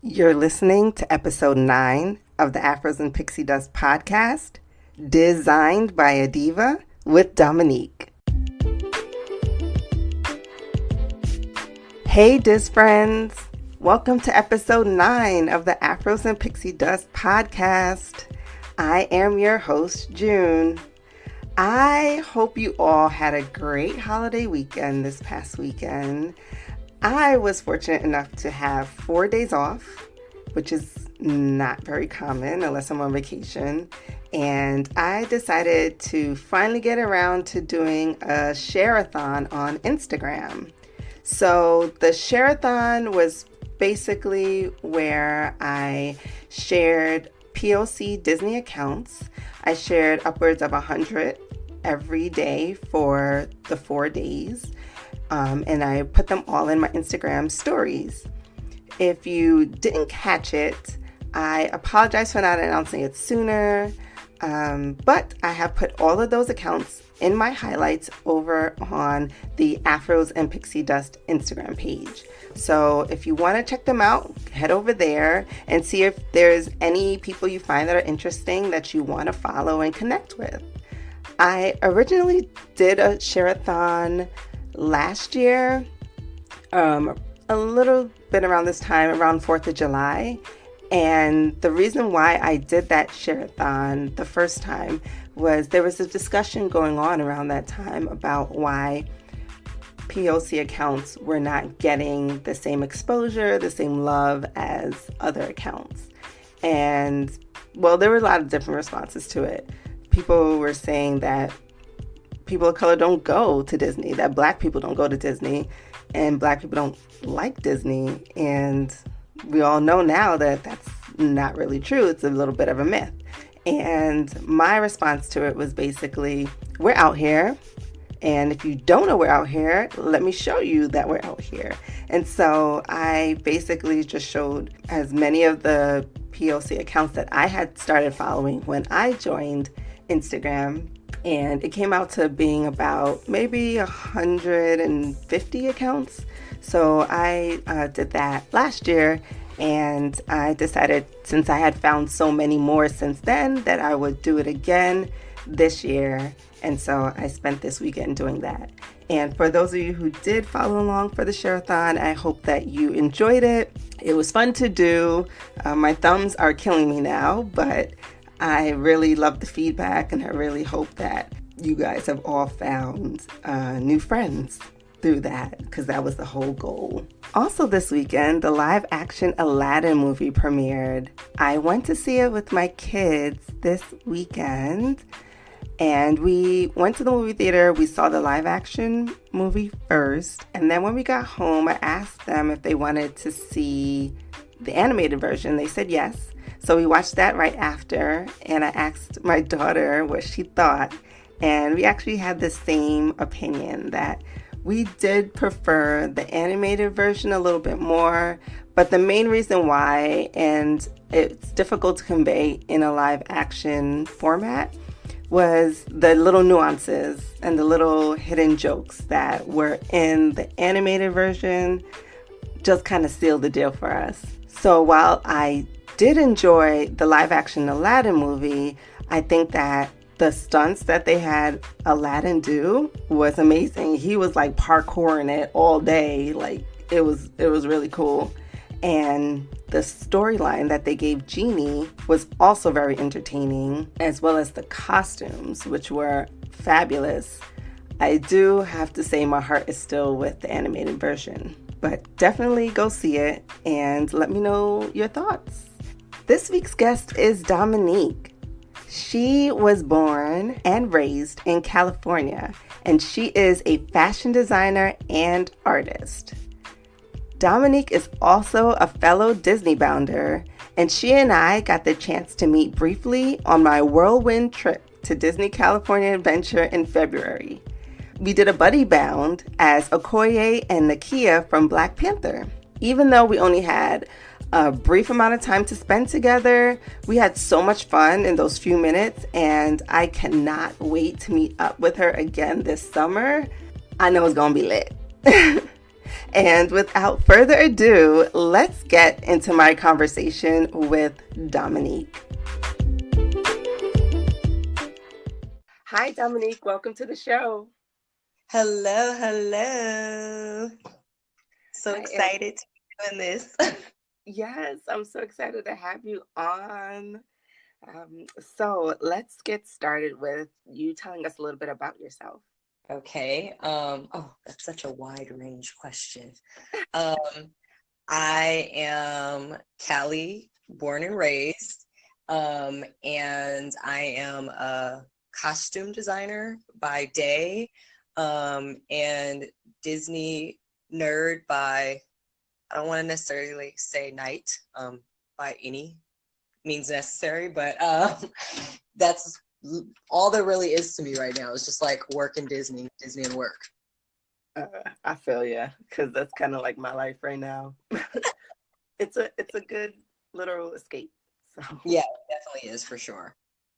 You're listening to episode 9 of the Afros and Pixie Dust podcast, Dis-igned by a Diva with Domonique. Hey Dis friends, welcome to episode 9 of the Afros and Pixie Dust podcast. I am your host, June. I hope you all had a great holiday weekend this past weekend. I was fortunate enough to have 4 days off, which is not very common unless I'm on vacation. And I decided to finally get around to doing a share-a-thon on Instagram. So the share-a-thon was basically where I shared POC Disney accounts. I shared upwards of 100 every day for the 4 days. And I put them all in my Instagram stories. If you didn't catch it, I apologize for not announcing it sooner, but I have put all of those accounts in my highlights over on the Afros and Pixie Dust Instagram page. So if you want to check them out, head over there and see if there's any people you find that are interesting that you want to follow and connect with. I originally did a share-a-thon last year, a little bit around this time, around 4th of July. And the reason why I did that share-a-thon the first time was there was a discussion going on around that time about why POC accounts were not getting the same exposure, the same love as other accounts. And well, there were a lot of different responses to it. People were saying that people of color don't go to Disney, that Black people don't go to Disney, and Black people don't like Disney. And we all know now that that's not really true. It's a little bit of a myth. And my response to it was basically, we're out here. And if you don't know we're out here, let me show you that we're out here. And so I basically just showed as many of the POC accounts that I had started following when I joined Instagram. And it came out to being about maybe 150 accounts. So I did that last year, and I decided, since I had found so many more since then, that I would do it again this year. And so I spent this weekend doing that. And for those of you who did follow along for the share-a-thon, I hope that you enjoyed it. It was fun to do. My thumbs are killing me now, but I really love the feedback, and I really hope that you guys have all found new friends through that, because that was the whole goal. Also this weekend, the live-action Aladdin movie premiered. I went to see it with my kids this weekend, and we went to the movie theater. We saw the live-action movie first, and then when we got home, I asked them if they wanted to see the animated version. They said yes. So we watched that right after, and I asked my daughter what she thought, and we actually had the same opinion, that we did prefer the animated version a little bit more, but the main reason why, and it's difficult to convey in a live action format, was the little nuances and the little hidden jokes that were in the animated version just kind of sealed the deal for us. So while I did enjoy the live action Aladdin movie, I think that the stunts that they had Aladdin do was amazing. He was like parkouring it all day. Like it was really cool. And the storyline that they gave Genie was also very entertaining, as well as the costumes, which were fabulous. I do have to say my heart is still with the animated version, but definitely go see it and let me know your thoughts. This week's guest is Domonique. She was born and raised in California, and she is a fashion designer and artist. Domonique is also a fellow Disneybounder, and she and I got the chance to meet briefly on my whirlwind trip to Disney California Adventure in February. We did a buddy bound as Okoye and Nakia from Black Panther. Even though we only had a brief amount of time to spend together, we had so much fun in those few minutes, and I cannot wait to meet up with her again this summer. I know it's gonna be lit. And without further ado, let's get into my conversation with Domonique. Hi, Domonique. Welcome to the show. Hello, hello. So excited to be doing this. Yes, I'm so excited to have you on. So let's get started with you telling us a little bit about yourself. Okay. That's such a wide range question. Um, I am Cali, born and raised, and I am a costume designer by day, and Disney nerd by, I don't want to necessarily say night, by any means necessary, but that's all there really is to me right now. It's just like work and Disney and work. I feel you, because that's kind of like my life right now. It's a good literal escape. So Yeah, it definitely is for sure.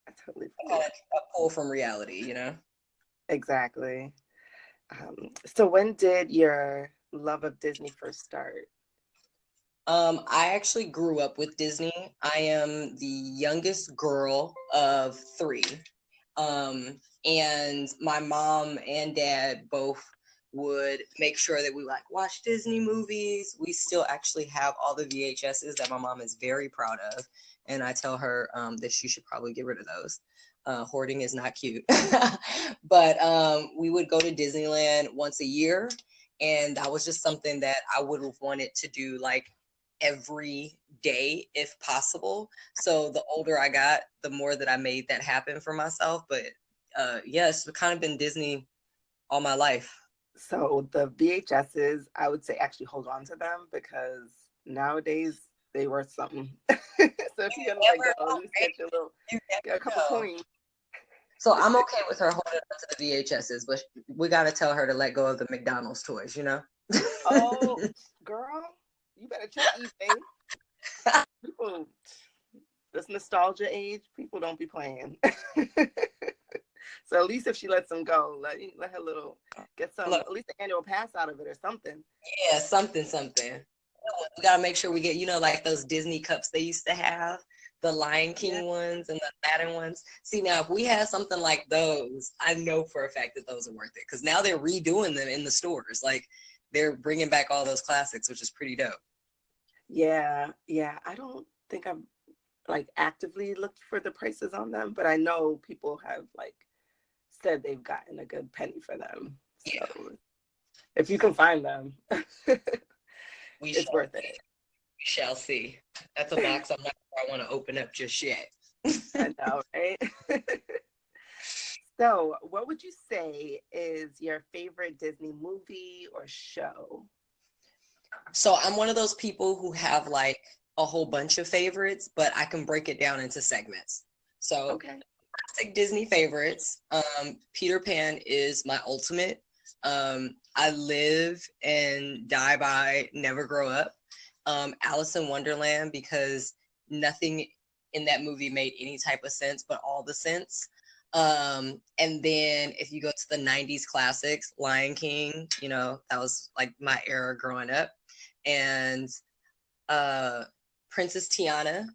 I totally feel Kind you. of a pull from reality, you know? Exactly. So when did your love of Disney first start? I actually grew up with Disney. I am the youngest girl of three. And my mom and dad both would make sure that we like watch Disney movies. We still actually have all the VHSs that my mom is very proud of. And I tell her that she should probably get rid of those. Hoarding is not cute. But we would go to Disneyland once a year. And that was just something that I would have wanted to do like every day if possible. So the older I got, the more that I made that happen for myself. But yes, it's kind of been Disney all my life. So the VHSs, I would say actually hold on to them because nowadays they worth something. So if you're gonna like Never go, know, at least right? get your little, You get a never couple know. coins. So I'm okay with her holding on to the VHSs, but we got to tell her to let go of the McDonald's toys, you know? Oh, girl, you better check eBay. People, this nostalgia age, people don't be playing. So at least if she lets them go, let her little get some, Look, at least an annual pass out of it or something. yeah, something. We gotta make sure we get, like those Disney cups they used to have, the Lion Yeah. King ones and the Aladdin ones. See, now if we had something like those, I know for a fact that those are worth it because now they're redoing them in the stores. Like they're bringing back all those classics, which is pretty dope. Yeah, yeah. I don't think I've like actively looked for the prices on them, but I know people have like said they've gotten a good penny for them. Yeah, So if you can find them, we it's shall worth see. it. We shall see. That's a box I'm not sure I want to open up just yet. I know, right? So, what would you say is your favorite Disney movie or show? So I'm one of those people who have like a whole bunch of favorites, but I can break it down into segments. So Okay. classic Disney favorites. Peter Pan is my ultimate. I live and die by Never Grow Up. Alice in Wonderland because nothing in that movie made any type of sense, but all the sense. And then if you go to the 90s classics, Lion King, that was like my era growing up. And uh, Princess Tiana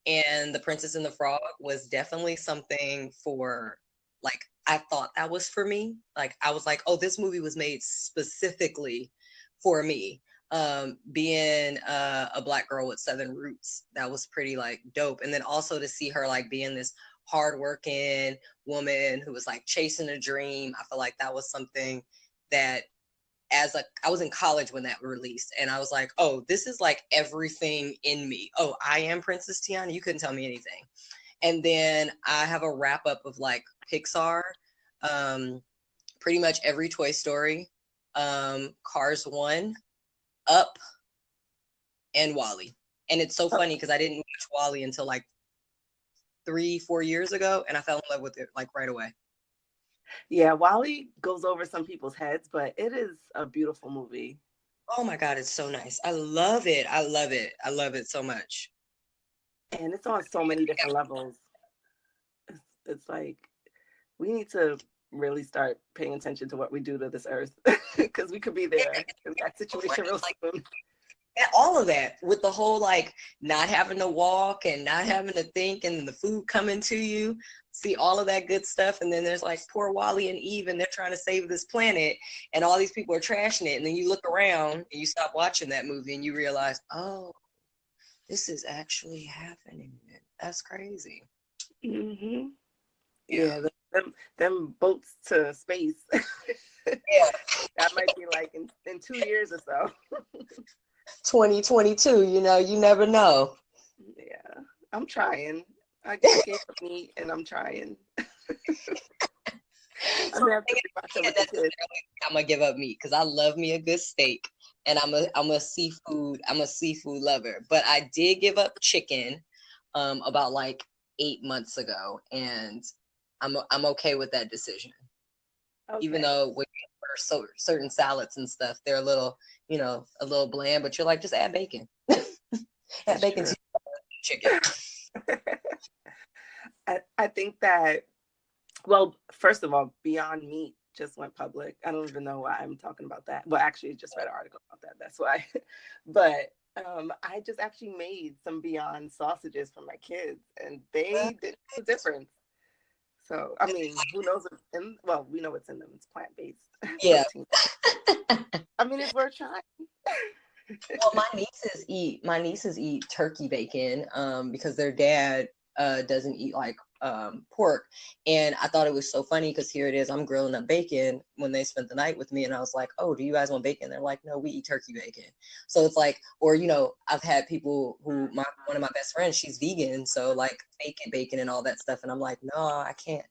and the Princess and the Frog was definitely something for like I thought that was for me. Like I was like, oh, this movie was made specifically for me. Being a Black girl with Southern roots, that was pretty like dope. And then also to see her like being this hardworking woman who was like chasing a dream. I feel like that was something that I was in college when that released, and I was like, oh, this is like everything in me. Oh, I am Princess Tiana. You couldn't tell me anything. And then I have a wrap up of like Pixar, um, pretty much every Toy Story, Cars 1, Up, and Wally. And it's so funny because I didn't watch Wally until like 3-4 years ago, and I fell in love with it like right away. Yeah, Wally goes over some people's heads, but it is a beautiful movie. Oh my God, it's so nice. I love it. I love it. I love it so much. And it's on so many different levels. It's like we need to really start paying attention to what we do to this earth, because we could be there in that situation real soon. All of that with the whole like not having to walk and not having to think and the food coming to you, see all of that good stuff, and then there's like poor Wally and Eve and they're trying to save this planet and all these people are trashing it, and then you look around and you stop watching that movie and you realize, oh, this is actually happening. That's crazy. Mm-hmm. Yeah, them boats to space. Yeah. That might be like in 2 years or so. 2022, you know, you never know. Yeah, I'm trying. I gave up meat and I'm trying. I'm gonna give up meat because I love me a good steak, and I'm a seafood lover. But I did give up chicken about like 8 months ago, and I'm okay with that decision. Okay. Even though with certain salads and stuff, they're a little, you know, a little bland, but you're like, just add bacon. Add bacon to chicken. I think that, well, first of all, Beyond Meat just went public. I don't even know why I'm talking about that. Well, actually, I just read an article about that. That's why. But I just actually made some Beyond sausages for my kids, and they didn't know the difference. So, I mean, who knows? Well, we know what's in them. It's plant-based. Yeah. I mean, it's worth trying. Well, my nieces eat turkey bacon because their dad doesn't eat like pork, and I thought it was so funny because here it is, I'm grilling up bacon when they spent the night with me, and I was like, oh, do you guys want bacon? They're like, no, we eat turkey bacon. So it's like, or you know, I've had people who one of my best friends, she's vegan, so like bacon and all that stuff, and I'm like, no, I can't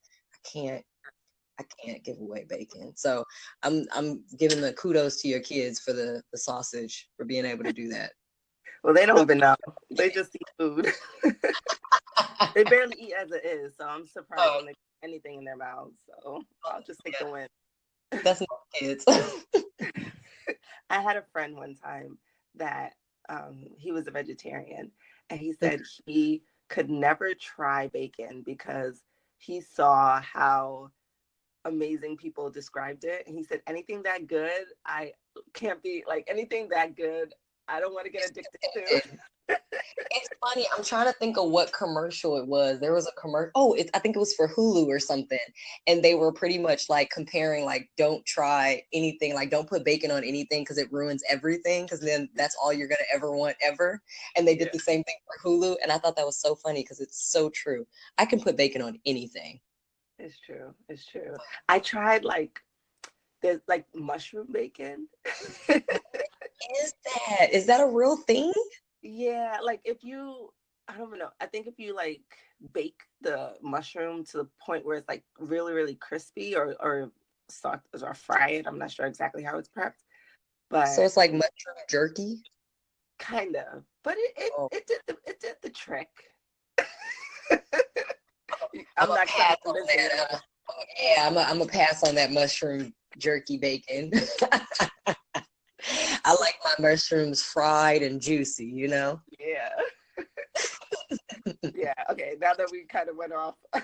give away bacon. So I'm giving the kudos to your kids for the sausage, for being able to do that. Well, they don't even know. They just eat food. They barely eat as it is, so I'm surprised when they get anything in their mouths. So I'll just take the win. That's not kids. I had a friend one time that he was a vegetarian, and he said he could never try bacon because he saw how amazing people described it, and he said anything that good, I can't be like anything that good, I don't want to get addicted to. It's funny, I'm trying to think of what commercial it was. There was a commercial, I think it was for Hulu or something, and they were pretty much like comparing like, don't try anything, like don't put bacon on anything because it ruins everything, because then that's all you're gonna ever want ever. And they did the same thing for Hulu, and I thought that was so funny because it's so true. I can put bacon on anything. It's true. I tried there's like mushroom bacon. Is that a real thing? Yeah, like I don't know. I think if you like bake the mushroom to the point where it's like really, really crispy, or fry it. I'm not sure exactly how it's prepped. But so it's like mushroom jerky? Kind of. But it did the trick. I'm not pass on that. Yeah, I'm a pass on that mushroom jerky bacon. I like my mushrooms fried and juicy, you know? Yeah. Yeah, okay, now that we kind of went off. You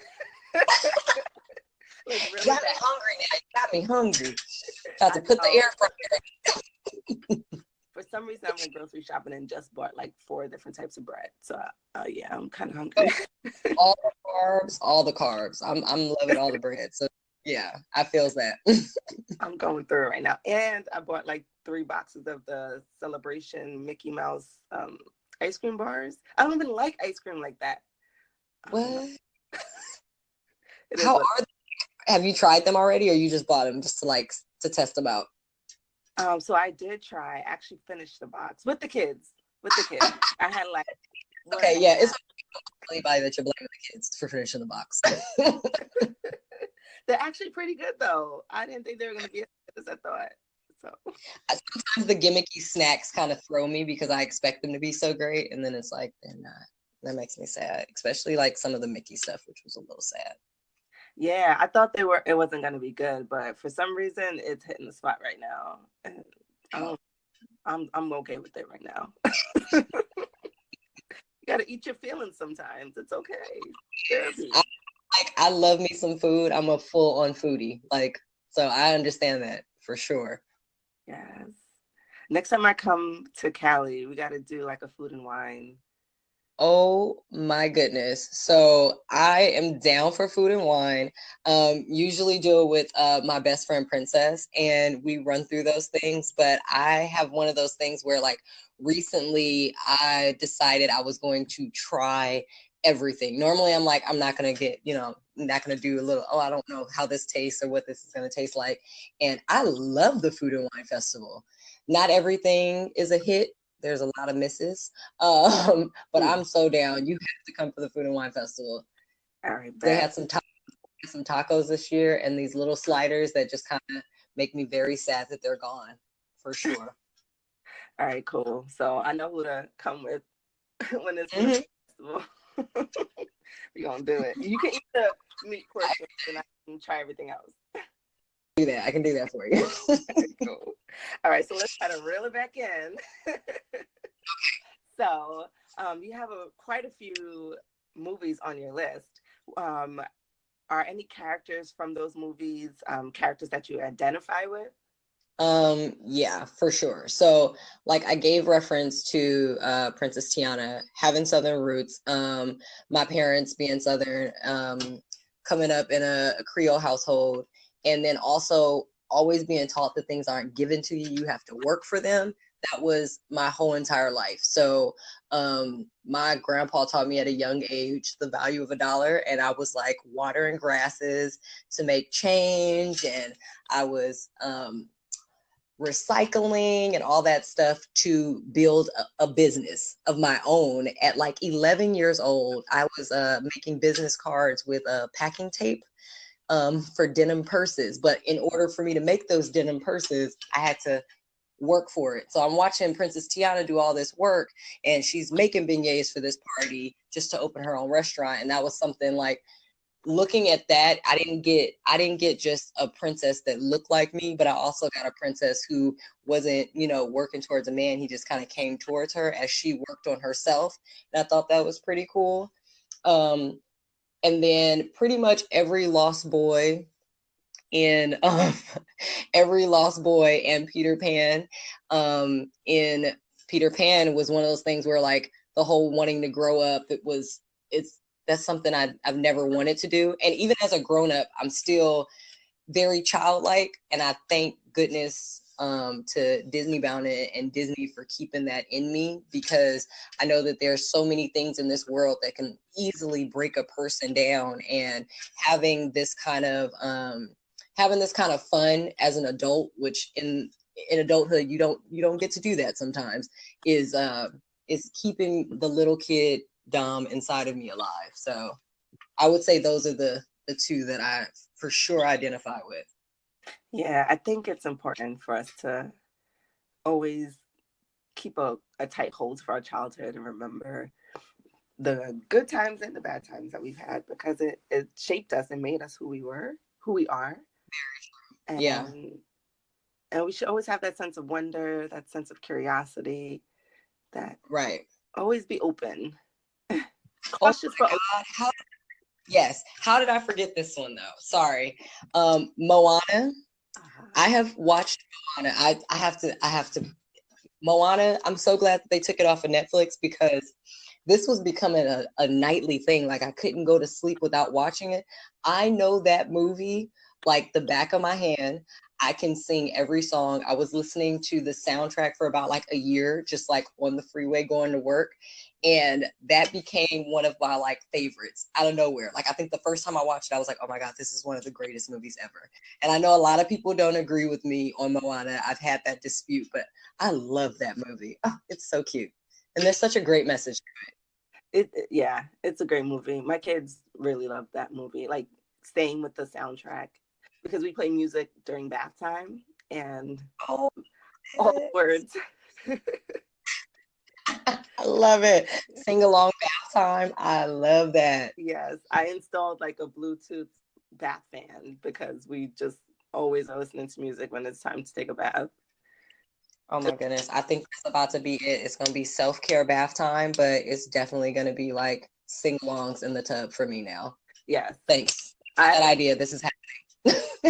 got me hungry now. You got me hungry. Got to put the air fryer. For some reason, I went grocery shopping and just bought like 4 different types of bread. So, yeah, I'm kind of hungry. All the carbs. I'm loving all the bread. So, yeah, I feels that. I'm going through it right now. And I bought like 3 boxes of the Celebration Mickey Mouse ice cream bars. I don't even like ice cream like that. What? How are they? Have you tried them already, or you just bought them just to test them out? So I did try. I actually finished the box with the kids. I had like. Okay, yeah, it's anybody that you're blaming the kids for finishing the box. They're actually pretty good though. I didn't think they were gonna be as good as I thought. So sometimes the gimmicky snacks kind of throw me because I expect them to be so great, and then it's like they're not. That makes me sad, especially like some of the Mickey stuff, which was a little sad. Yeah, I thought it wasn't gonna be good, but for some reason it's hitting the spot right now. And I'm okay with it right now. You gotta eat your feelings sometimes. It's okay. I love me some food. I'm a full on foodie. Like, so I understand that for sure. Yes. Next time I come to Cali, we got to do like a food and wine. Oh my goodness. So I am down for food and wine. Usually do it with my best friend Princess, and we run through those things. But I have one of those things where like recently I decided I was going to try everything. Normally I'm like, I'm not gonna get, not gonna do a little, oh, I don't know how this tastes or what this is gonna taste like. And I love the Food and Wine Festival. Not everything is a hit. There's a lot of misses. But I'm so down. You have to come for the Food and Wine Festival. All right, They had some tacos this year, and these little sliders that just kind of make me very sad that they're gone, for sure. All right, cool. So I know who to come with when it's festival. We're gonna do it. You can eat the meat portion, and I can try everything else. Do that. I can do that for you. Cool. All right, so let's try to reel it back in. So you have quite a few movies on your list. Are any characters from those movies characters that you identify with? Yeah, for sure. So like I gave reference to Princess Tiana having Southern roots, my parents being Southern, coming up in a Creole household, and then also always being taught that things aren't given to you, you have to work for them. That was my whole entire life. So my grandpa taught me at a young age the value of $1, and I was like watering grasses to make change, and I was recycling and all that stuff to build a business of my own. At like 11 years old, I was making business cards with packing tape for denim purses. But in order for me to make those denim purses, I had to work for it. So I'm watching Princess Tiana do all this work, and she's making beignets for this party just to open her own restaurant. And that was something like, looking at that, I didn't get just a princess that looked like me, but I also got a princess who wasn't, working towards a man. He just kind of came towards her as she worked on herself. And I thought that was pretty cool. And then pretty much every Lost Boy in every Lost Boy and Peter Pan. In Peter Pan was one of those things where like the whole wanting to grow up, that's something I've never wanted to do. And even as a grown up, I'm still very childlike. And I thank goodness to Disneybound and Disney for keeping that in me, because I know that there's so many things in this world that can easily break a person down. And having this kind of fun as an adult, which in adulthood you don't get to do that sometimes, is keeping the little kid Dom inside of me alive. So I would say those are the two that I for sure identify with. Yeah, I think it's important for us to always keep a tight hold for our childhood and remember the good times and the bad times that we've had, because it shaped us and made us who we are. And, yeah. And we should always have that sense of wonder, that sense of curiosity, that right. Always be open. Cautious but open. Yes. How did I forget this one though? Sorry. Moana. I have watched Moana. I have to Moana. I'm so glad that they took it off of Netflix, because this was becoming a nightly thing. Like I couldn't go to sleep without watching it. I know that movie like the back of my hand. I can sing every song. I was listening to the soundtrack for about like a year, just like on the freeway going to work. And that became one of my like favorites out of nowhere. Like I think the first time I watched it, I was like, oh my God, this is one of the greatest movies ever. And I know a lot of people don't agree with me on Moana. I've had that dispute, but I love that movie. Oh, it's so cute. And there's such a great message to it. Yeah, it's a great movie. My kids really love that movie. Like staying with the soundtrack, because we play music during bath time and all the words. I love it. Sing along bath time. I love that. Yes, I installed like a Bluetooth bath fan because we just always are listening to music when it's time to take a bath. Oh my goodness. I think that's about to be it. It's going to be self-care bath time, but it's definitely going to be like sing-alongs in the tub for me now. Yes. Thanks. That idea. This is happening.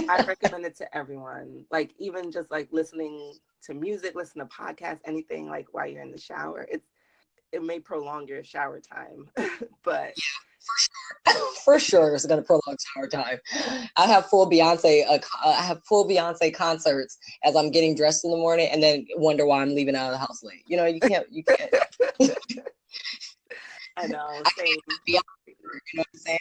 I recommend it to everyone. Like, even just like listening to music, listen to podcasts, anything like while you're in the shower. It may prolong your shower time, but for sure, it's gonna prolong shower time. I have full Beyonce concerts as I'm getting dressed in the morning, and then wonder why I'm leaving out of the house late. You know, you can't. I know. Same. You know what I'm saying?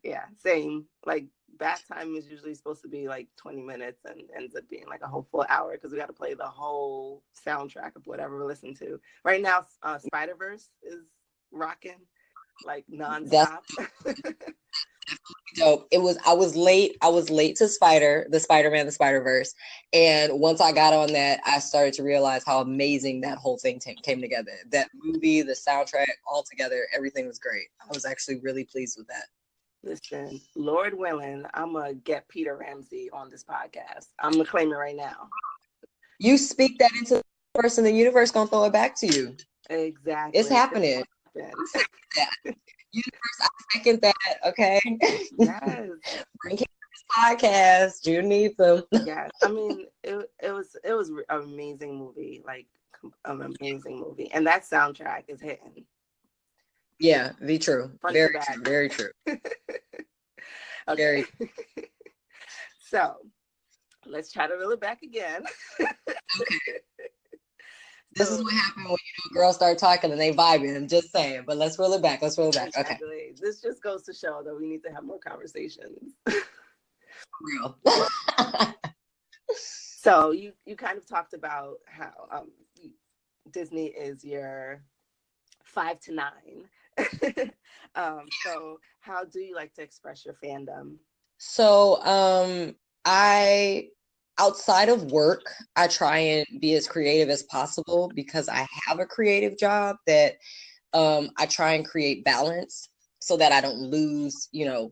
Yeah, same. Like, bath time is usually supposed to be like 20 minutes and ends up being like a whole full hour because we got to play the whole soundtrack of whatever we're listening to. Right now, Spider-Verse is rocking like nonstop. Dope. I was late to Spider-Man, the Spider-Verse. And once I got on that, I started to realize how amazing that whole thing came together. That movie, the soundtrack, all together, everything was great. I was actually really pleased with that. Listen, Lord willing, I'm going to get Peter Ramsey on this podcast. I'm going to claim it right now. You speak that into the universe, and the universe going to throw it back to you. Exactly. It's happening. Universe, I second that, okay? Yes. Bring him to this podcast. June needs them. Yes. I mean, it was an amazing movie. Like, an amazing movie. And that soundtrack is hitting. Yeah, very true. Very true. Very true. Okay. So let's try to reel it back again. Okay. This is what happened when girls start talking and they vibing. I'm just saying, but let's reel it back. Exactly. Okay. This just goes to show that we need to have more conversations. For real. So you kind of talked about how Disney is your 5 to 9. So how do you like to express your fandom? So outside of work, I try and be as creative as possible because I have a creative job that I try and create balance so that I don't lose,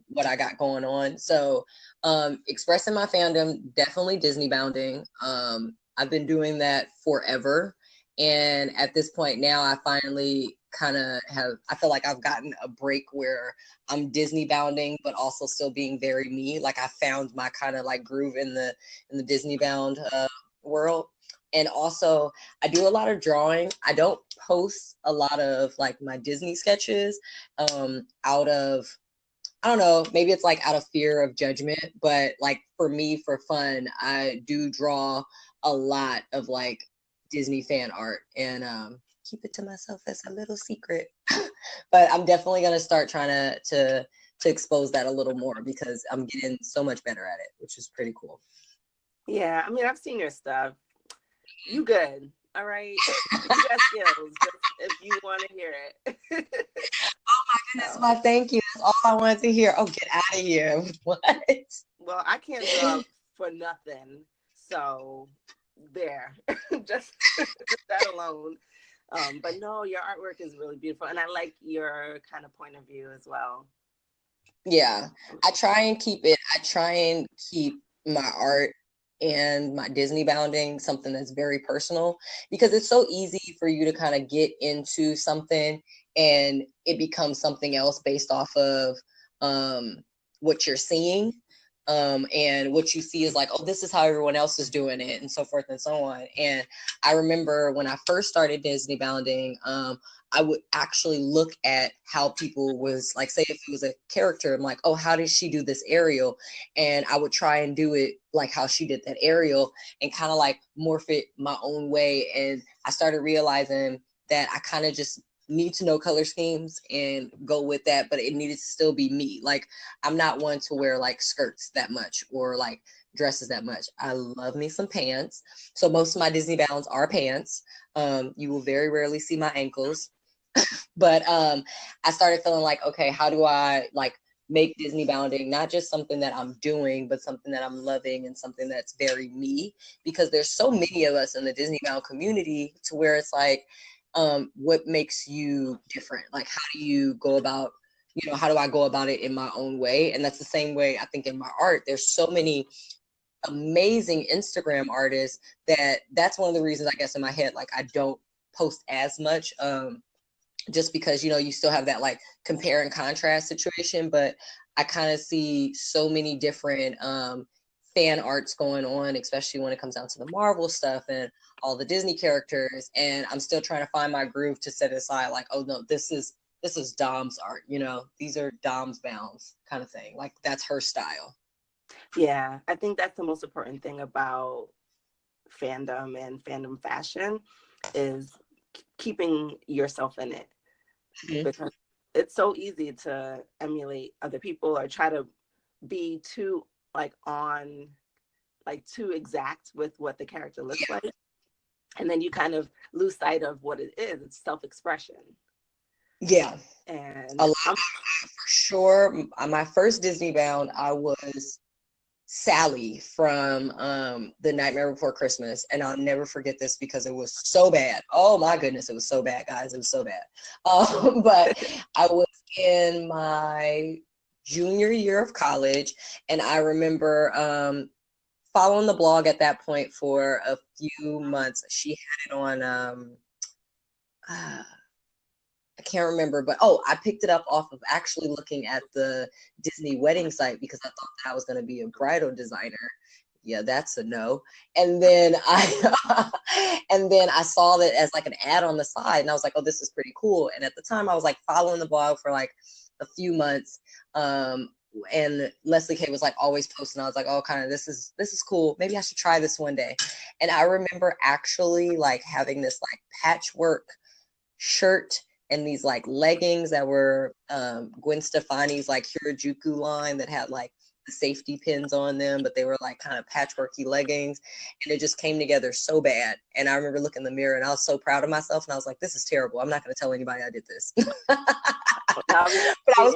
what I got going on. So expressing my fandom, definitely Disneybounding. I've been doing that forever. And at this point now, I finally I feel like I've gotten a break where I'm Disneybounding, but also still being very me. Like I found my kind of like groove in the Disneybound world. And also I do a lot of drawing. I don't post a lot of like my Disney sketches out of, I don't know, maybe it's like out of fear of judgment, but like for me, for fun, I do draw a lot of like Disney fan art and keep it to myself as a little secret. But I'm definitely going to start trying to expose that a little more because I'm getting so much better at it, which is pretty cool. Yeah, I mean, I've seen your stuff. You good. All right. You got skills if you want to hear it. Oh my goodness, my thank you. That's all I wanted to hear. Oh, get out of here. What? Well, I can't draw for nothing. So there. just that alone. But no, your artwork is really beautiful. And I like your kind of point of view as well. Yeah. I try and keep my art and my Disneybounding something that's very personal because it's so easy for you to kind of get into something and it becomes something else based off of what you're seeing. And what you see is like, oh, this is how everyone else is doing it and so forth and so on. And I remember when I first started Disneybounding, I would actually look at how people was like, say if it was a character, I'm like, oh, how did she do this Ariel? And I would try and do it like how she did that Ariel and kind of like morph it my own way. And I started realizing that I kind of just need to know color schemes and go with that, but it needed to still be me. Like I'm not one to wear like skirts that much or like dresses that much. I love me some pants. So most of my Disneybounds are pants. You will very rarely see my ankles. But I started feeling like, okay, how do I like make Disneybounding not just something that I'm doing, but something that I'm loving and something that's very me? Because there's so many of us in the Disneybound community to where it's like, what makes you different? Like, how do you go about, how do I go about it in my own way? And that's the same way I think in my art. There's so many amazing Instagram artists that's one of the reasons I guess in my head, like I don't post as much. just because, you know, you still have that like compare and contrast situation. But I kind of see so many different fan arts going on, especially when it comes down to the Marvel stuff and all the Disney characters. And I'm still trying to find my groove to set aside, like, oh no, this is Dom's art, you know, these are Dom's bounds kind of thing. Like that's her style. Yeah, I think that's the most important thing about fandom and fandom fashion is keeping yourself in it. Mm-hmm. Because it's so easy to emulate other people or try to be too too exact with what the character looks like, and then you kind of lose sight of what it is. It's self-expression. Yeah, and a lot for sure. My first Disney bound, I was Sally from The Nightmare Before Christmas, and I'll never forget this because it was so bad. Oh my goodness, it was so bad, guys. It was so bad. But I was in my junior year of college, and I remember following the blog at that point for a few months. She had it on I can't remember, but I picked it up off of actually looking at the Disney wedding site because I thought that I was going to be a bridal designer. Yeah, that's a no. And then I saw that as like an ad on the side, and I was like, oh, this is pretty cool. And at the time, I was like following the blog for like a few months. And Leslie K was like always posting. I was like, oh, kind of this is cool. Maybe I should try this one day. And I remember actually like having this like patchwork shirt and these like leggings that were Gwen Stefani's like Hirajuku line that had like the safety pins on them, but they were like kind of patchworky leggings, and it just came together so bad. And I remember looking in the mirror and I was so proud of myself, and I was like, this is terrible. I'm not going to tell anybody I did this. But I was proud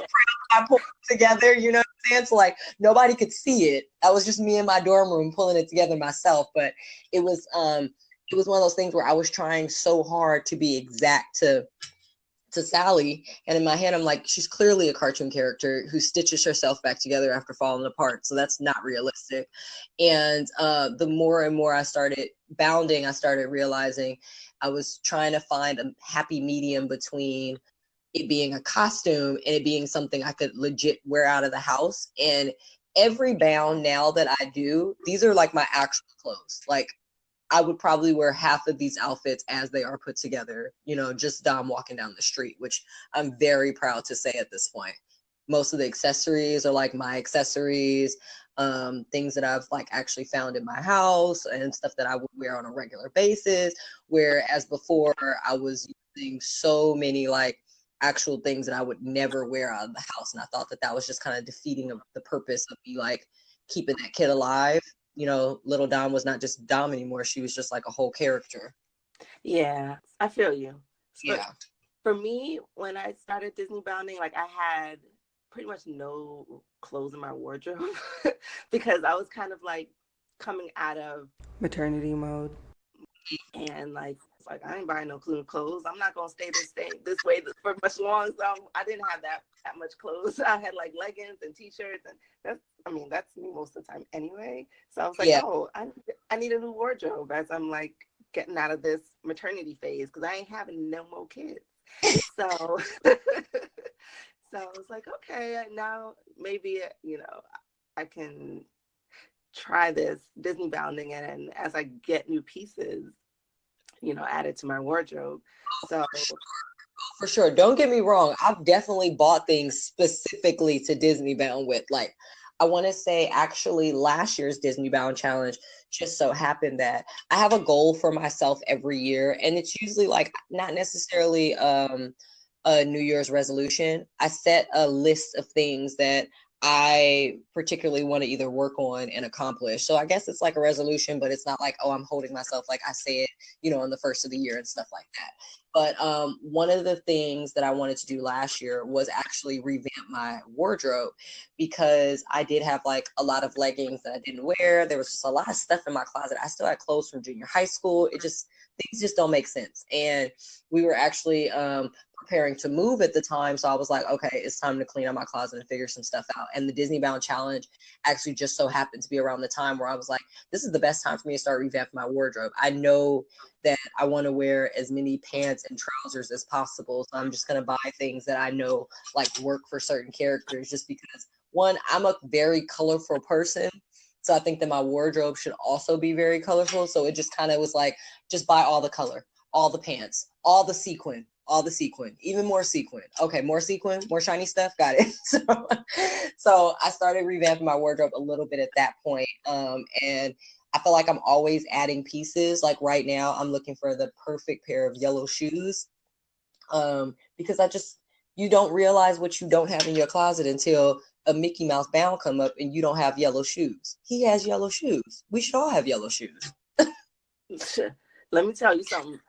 I pulled it together, you know what I'm saying? So like nobody could see it. I was just me in my dorm room pulling it together myself. But it was one of those things where I was trying so hard to be exact to Sally, and in my head I'm like, she's clearly a cartoon character who stitches herself back together after falling apart, so that's not realistic. And the more and more I started bounding, I started realizing I was trying to find a happy medium between it being a costume and it being something I could legit wear out of the house. And every bound now that I do, these are like my actual clothes. Like I would probably wear half of these outfits as they are put together, you know, just Dom walking down the street, which I'm very proud to say at this point. Most of the accessories are like my accessories, things that I've like actually found in my house and stuff that I would wear on a regular basis. Whereas before I was using so many like actual things that I would never wear out of the house. And I thought that that was just kind of defeating of the purpose of me like keeping that kid alive. You know, little Dom was not just Dom anymore. She was just like a whole character. Yeah, I feel you. Yeah. For me, when I started Disney bounding, like I had pretty much no clothes in my wardrobe because I was kind of like coming out of maternity mode, and like I ain't buying no clothes. I'm not gonna stay this way for much long. So I didn't have that much clothes. I had like leggings and t-shirts, and that's me most of the time anyway. So I was like, oh, I need a new wardrobe as I'm like getting out of this maternity phase because I ain't having no more kids. So so I was like, okay, now maybe I can try this Disney bounding, and as I get new pieces, added to my wardrobe. So for sure. Don't get me wrong. I've definitely bought things specifically to Disney bound with. Like, I want to say actually last year's Disney bound challenge just so happened that I have a goal for myself every year. And it's usually like not necessarily a New Year's resolution. I set a list of things that I particularly want to either work on and accomplish. So I guess it's like a resolution, but it's not like, oh, I'm holding myself like I say it, on the first of the year and stuff like that. But one of the things that I wanted to do last year was actually revamp my wardrobe because I did have like a lot of leggings that I didn't wear. There was just a lot of stuff in my closet. I still had clothes from junior high school. Things things just don't make sense. And we were actually preparing to move at the time. So I was like, okay, it's time to clean out my closet and figure some stuff out. And the Disneybound challenge actually just so happened to be around the time where I was like, this is the best time for me to start revamping my wardrobe. I know that I want to wear as many pants and trousers as possible. So I'm just going to buy things that I know like work for certain characters, just because one, I'm a very colorful person. So I think that my wardrobe should also be very colorful. So it just kind of was like, just buy all the color, all the pants, all the sequin, even more sequin. Okay, more sequin, more shiny stuff. Got it. So I started revamping my wardrobe a little bit at that point. And I feel like I'm always adding pieces. Like right now, I'm looking for the perfect pair of yellow shoes. Because you don't realize what you don't have in your closet until a Mickey Mouse bound come up and you don't have yellow shoes. He has yellow shoes. We should all have yellow shoes. Let me tell you something.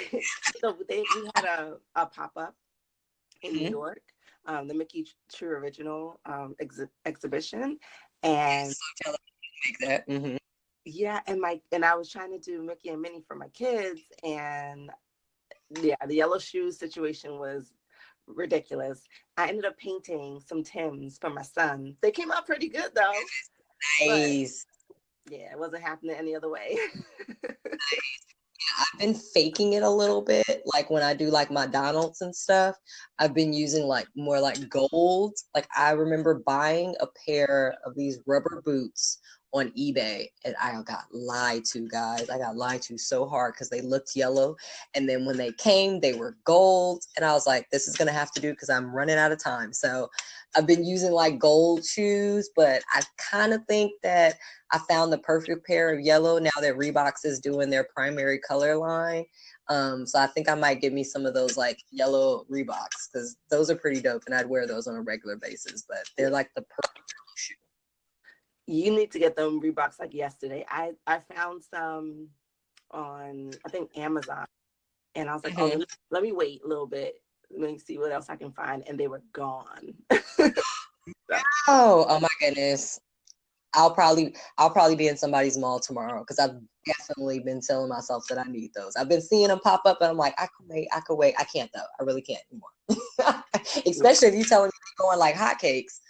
We had a pop-up in New York, the Mickey True Original exhibition, and so make that. Mm-hmm. Yeah, and I was trying to do Mickey and Minnie for my kids, and yeah, the yellow shoes situation was ridiculous. I ended up painting some Tims for my son. They came out pretty good though. Nice. Yeah, it wasn't happening any other way. I've been faking it a little bit. Like when I do like my Donalds and stuff, I've been using like more like gold. Like I remember buying a pair of these rubber boots on eBay, and I got lied to, guys. I got lied to so hard because they looked yellow, and then when they came, they were gold, and I was like, this is gonna have to do because I'm running out of time. So I've been using like gold shoes, but I kind of think that I found the perfect pair of yellow now that Reeboks is doing their primary color line. So I think I might give me some of those like yellow Reeboks because those are pretty dope, and I'd wear those on a regular basis, but they're like the perfect shoe. You need to get them Reeboks like yesterday. I found some on, I think, Amazon. And I was like, oh, let me wait a little bit. Let me see what else I can find. And they were gone. Oh my goodness. I'll probably be in somebody's mall tomorrow because I've definitely been telling myself that I need those. I've been seeing them pop up and I'm like, I could wait. I can't though. I really can't anymore. Especially if you're telling me they're going like hotcakes.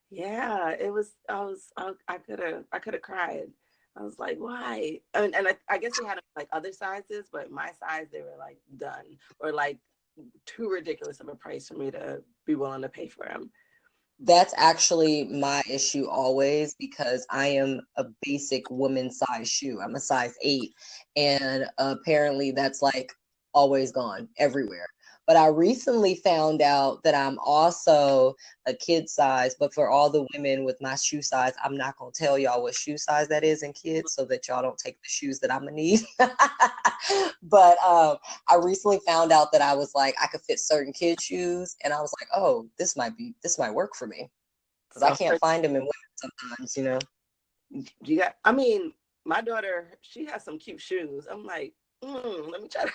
Yeah, it was. I could have cried. I was like, why? And I guess they had like other sizes, but my size, they were like done or like too ridiculous of a price for me to be willing to pay for them. That's actually my issue always because I am a basic woman size shoe. I'm a size 8, and apparently that's like always gone everywhere. But I recently found out that I'm also a kid size, but for all the women with my shoe size, I'm not going to tell y'all what shoe size that is in kids so that y'all don't take the shoes that I'm going to need. But I recently found out that I was like, I could fit certain kid shoes. And I was like, oh, this might work for me. Because I can't find them in women sometimes, you know. I mean, my daughter, she has some cute shoes. I'm like, let me try to.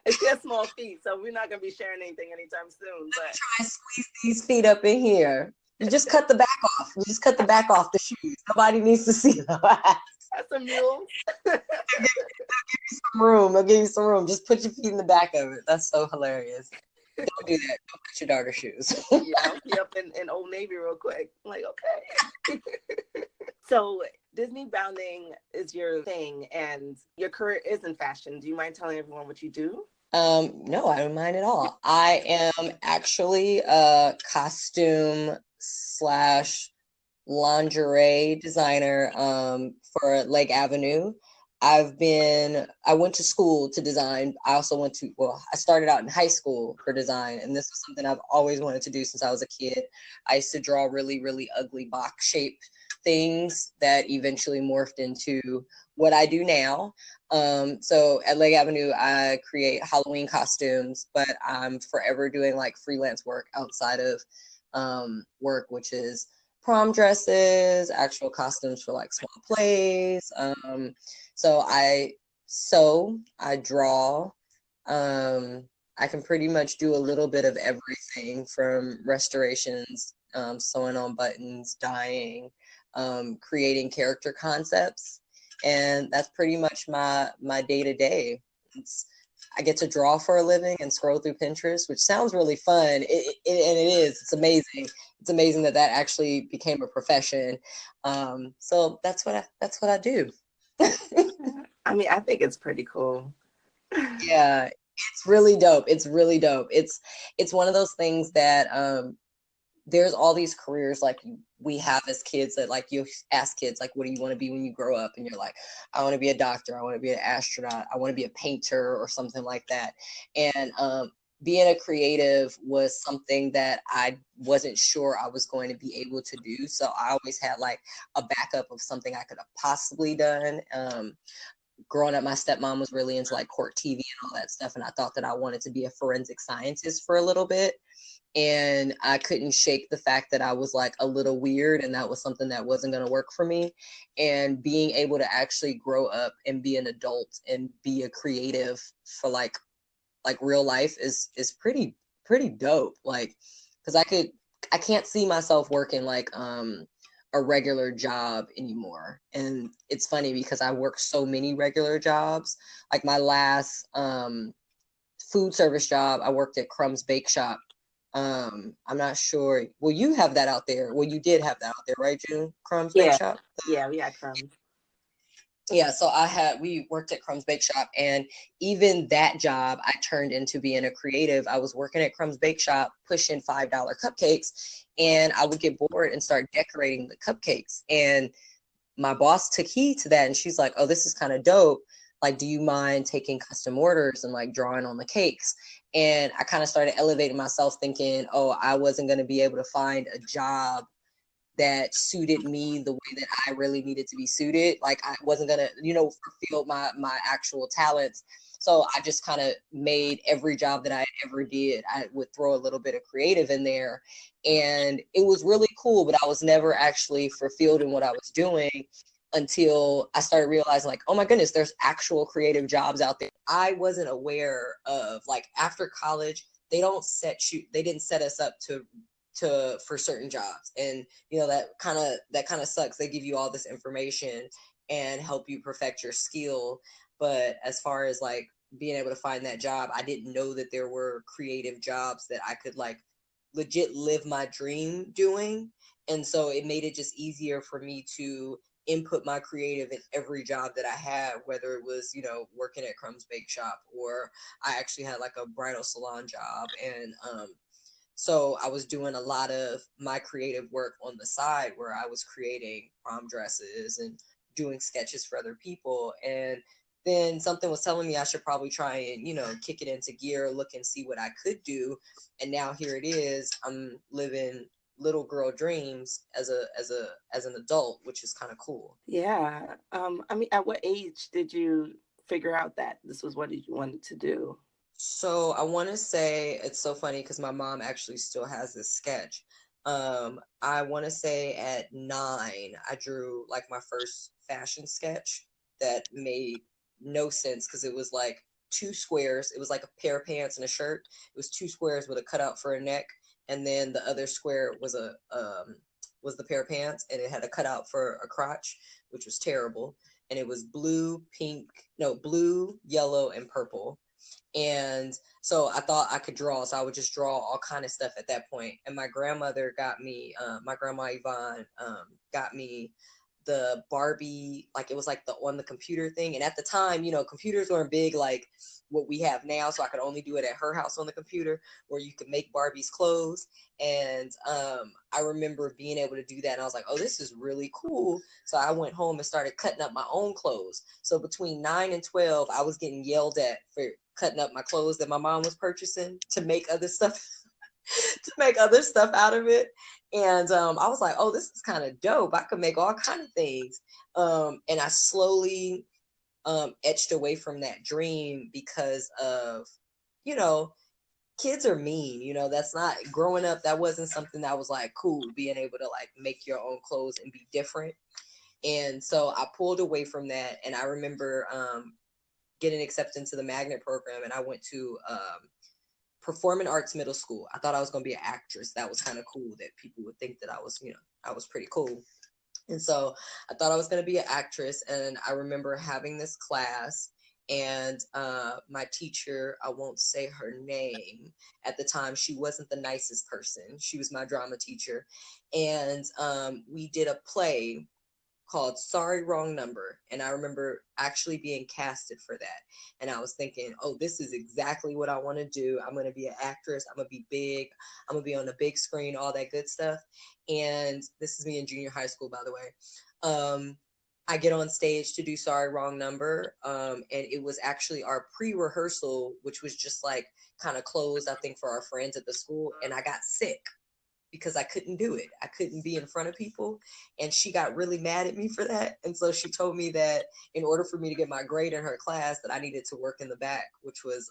And she has small feet, so we're not gonna be sharing anything anytime soon. But try and squeeze these feet up in here. You just cut the back off. You just cut the back off the shoes. Nobody needs to see them. That's a mule. I'll give you some room. I'll give you some room. Just put your feet in the back of it. That's so hilarious. Don't do that. Don't cut your daughter's shoes. Yeah, I'll be up in Old Navy real quick. I'm like, okay. So Disneybounding is your thing, and your career is in fashion. Do you mind telling everyone what you do? No, I don't mind at all. I am actually a costume / lingerie designer for Lake Avenue. I went to school to design. I started out in high school for design, and this was something I've always wanted to do since I was a kid. I used to draw really, really ugly box shaped things that eventually morphed into what I do now. So at Lake Avenue, I create Halloween costumes, but I'm forever doing like freelance work outside of work, which is prom dresses, actual costumes for like small plays. So I sew, I draw. I can pretty much do a little bit of everything from restorations, sewing on buttons, dyeing, creating character concepts. And that's pretty much my day-to-day. since I get to draw for a living and scroll through Pinterest, which sounds really fun. And it is. It's amazing. It's amazing that actually became a profession. So that's what I do. I mean, I think it's pretty cool. Yeah, it's really dope. It's really dope. It's one of those things that there's all these careers like we have as kids that like you ask kids like what do you want to be when you grow up, and you're like, I want to be a doctor, I want to be an astronaut, I want to be a painter or something like that. And being a creative was something that I wasn't sure I was going to be able to do, so I always had like a backup of something I could have possibly done. Growing up, my stepmom was really into like court TV and all that stuff, and I thought that I wanted to be a forensic scientist for a little bit. And I couldn't shake the fact that I was like a little weird, and that was something that wasn't going to work for me. And being able to actually grow up and be an adult and be a creative for like real life is pretty dope. Like, because I can't see myself working like a regular job anymore. And it's funny because I work so many regular jobs. Like my last food service job, I worked at Crumb's Bake Shop. I'm not sure. Well, you have that out there. Well, you did have that out there, right, June? Crumb's Bake Shop? Yeah, we had Crumbs. Yeah, so we worked at Crumb's Bake Shop, and even that job I turned into being a creative. I was working at Crumb's Bake Shop pushing $5 cupcakes, and I would get bored and start decorating the cupcakes. And my boss took heed to that, and she's like, oh, this is kind of dope. Like, do you mind taking custom orders and like drawing on the cakes? And I kind of started elevating myself, thinking, oh, I wasn't going to be able to find a job that suited me the way that I really needed to be suited. Like I wasn't gonna, fulfill my actual talents. So I just kind of made every job that I ever did, I would throw a little bit of creative in there. And it was really cool, but I was never actually fulfilled in what I was doing until I started realizing like, oh my goodness, there's actual creative jobs out there. I wasn't aware of like after college, they didn't set us up for certain jobs. And that kind of sucks. They give you all this information and help you perfect your skill, but as far as like being able to find that job, I didn't know that there were creative jobs that I could like legit live my dream doing. And so it made it just easier for me to input my creative in every job that I had, whether it was working at Crumb's Bake Shop, or I actually had like a bridal salon job. And so I was doing a lot of my creative work on the side where I was creating prom dresses and doing sketches for other people. And then something was telling me I should probably try and, kick it into gear, look and see what I could do. And now here it is. I'm living little girl dreams as an adult, which is kind of cool. Yeah. I mean, at what age did you figure out that this was what you wanted to do? So I want to say it's so funny because my mom actually still has this sketch. I want to say at 9, I drew like my first fashion sketch that made no sense because it was like 2 squares. It was like a pair of pants and a shirt. It was 2 squares with a cutout for a neck, and then the other square was the pair of pants, and it had a cutout for a crotch, which was terrible. And it was blue, yellow, and purple. And so I thought I could draw, so I would just draw all kind of stuff at that point. And my grandmother got me, my grandma Yvonne got me the Barbie, like it was like the on the computer thing. And at the time, computers weren't big like what we have now, so I could only do it at her house on the computer, where you could make Barbie's clothes. And I remember being able to do that, and I was like, oh, this is really cool. So I went home and started cutting up my own clothes. So between 9 and 12, I was getting yelled at for cutting up my clothes that my mom was purchasing to make other stuff out of it. And I was like, oh, this is kind of dope. I could make all kind of things. And I slowly etched away from that dream because of, kids are mean. That's not, growing up, that wasn't something that was like cool, being able to like make your own clothes and be different. And so I pulled away from that. And I remember getting accepted into the magnet program, and I went to performing arts middle school. I thought I was going to be an actress. That was kind of cool, that people would think that I was pretty cool. And so I thought I was going to be an actress. And I remember having this class, And my teacher, I won't say her name at the time, she wasn't the nicest person. She was my drama teacher. And we did a play called Sorry Wrong Number, and I remember actually being casted for that. And I was thinking, oh, this is exactly what I want to do. I'm going to be an actress, I'm going to be big, I'm going to be on the big screen, all that good stuff. And this is me in junior high school, by the way. I get on stage to do Sorry Wrong Number, and it was actually our pre-rehearsal, which was just like kind of closed, I think, for our friends at the school, and I got sick because I couldn't do it. I couldn't be in front of people. And she got really mad at me for that. And so she told me that in order for me to get my grade in her class, that I needed to work in the back, which was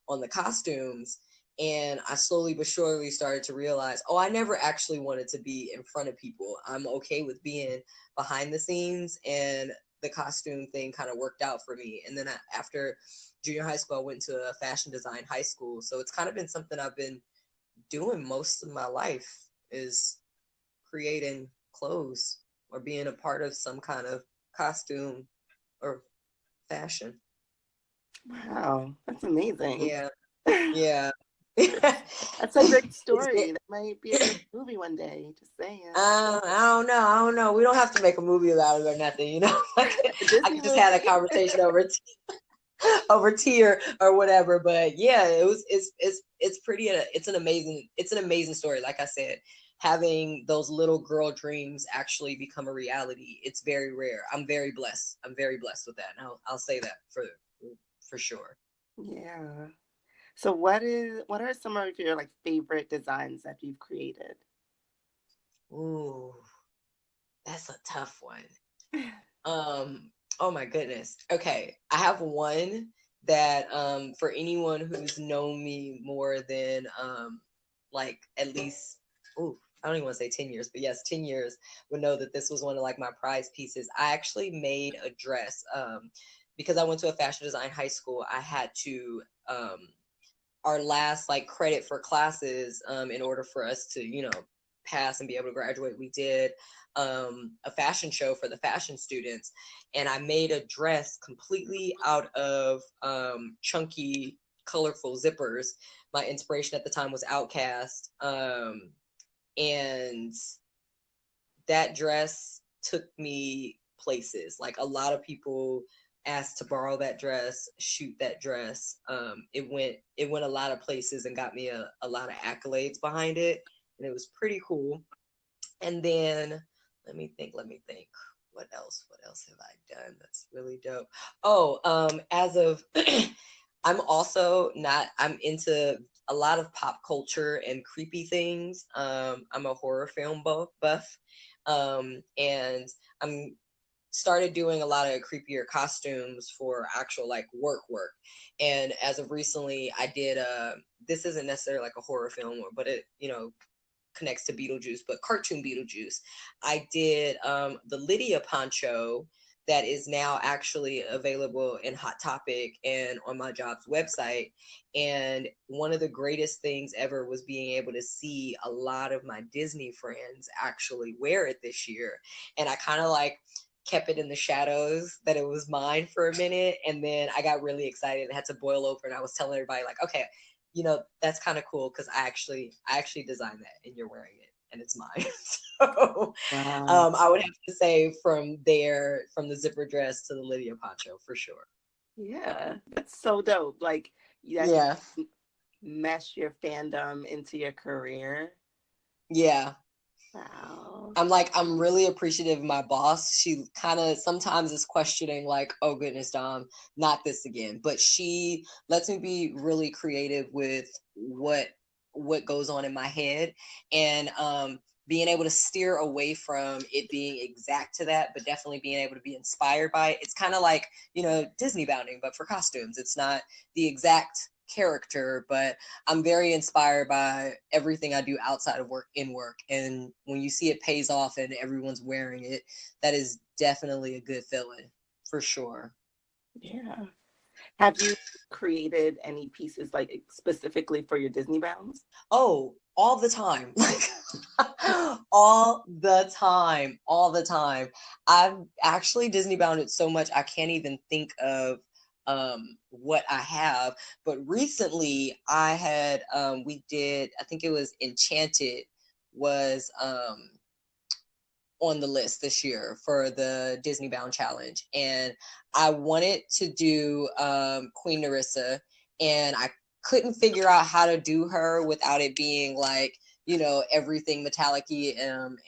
on the costumes. And I slowly but surely started to realize, oh, I never actually wanted to be in front of people. I'm okay with being behind the scenes. And the costume thing kind of worked out for me. And then after junior high school, I went to a fashion design high school. So it's kind of been something I've been doing most of my life, is creating clothes or being a part of some kind of costume or fashion. Wow, that's amazing. Yeah. Yeah. That's a great story. That might be a good movie one day. Just saying. I don't know. We don't have to make a movie about it or nothing, you know. I could just have a conversation over tea or whatever. But yeah, it's pretty. It's an amazing story. Like I said, having those little girl dreams actually become a reality, it's very rare. I'm very blessed with that, and I'll say that for sure. Yeah. So what are some of your like favorite designs that you've created? Ooh, that's a tough one. Oh my goodness. Okay, I have one that for anyone who's known me more than like at least, I don't even want to say 10 years, but yes, 10 years, would know that this was one of like my prize pieces. I actually made a dress because I went to a fashion design high school. I had to our last like credit for classes, in order for us to, you know, pass and be able to graduate, we did a fashion show for the fashion students, and I made a dress completely out of chunky, colorful zippers. My inspiration at the time was Outkast, and that dress took me places. Like a lot of people asked to borrow that dress, shoot that dress. It went a lot of places and got me a lot of accolades behind it, and it was pretty cool. And then let me think. What else have I done that's really dope? Oh, as of I'm into a lot of pop culture and creepy things. I'm a horror film buff. And I'm started doing a lot of creepier costumes for actual like work. And as of recently, I did this isn't necessarily like a horror film, but it, you know, connects to Beetlejuice, but cartoon Beetlejuice. I did the Lydia poncho that is now actually available in Hot Topic and on my job's website. And one of the greatest things ever was being able to see a lot of my Disney friends actually wear it this year. And I kind of like kept it in the shadows that it was mine for a minute. And then I got really excited and had to boil over. And I was telling everybody like, okay, you know, that's kind of cool because I actually designed that and you're wearing it and it's mine. So Wow. I would have to say from the zipper dress to the Lydia poncho for sure. Yeah, that's so dope. Like that Yeah. mesh your fandom into your career. Yeah. Wow. I'm really appreciative of my boss. She kind of sometimes is questioning like, oh goodness, Dom, not this again. But she lets me be really creative with what goes on in my head, and being able to steer away from it being exact to that, but definitely being able to be inspired by it. It's kind of like, you know, Disneybounding, but for costumes. It's not the exact character, but I'm very inspired by everything I do outside of work, in work. And when you see it pays off and everyone's wearing it, that is definitely a good feeling for sure. Yeah. Have you created any pieces like specifically for your Disneybounds? Oh, all the time. Like all the time. I've actually Disney bounded so much I can't even think of what I have. But recently I had, we did, I think it was Enchanted was on the list this year for the Disneybound challenge. And I wanted to do Queen Nerissa, and I couldn't figure out how to do her without it being like, you know, everything metallic-y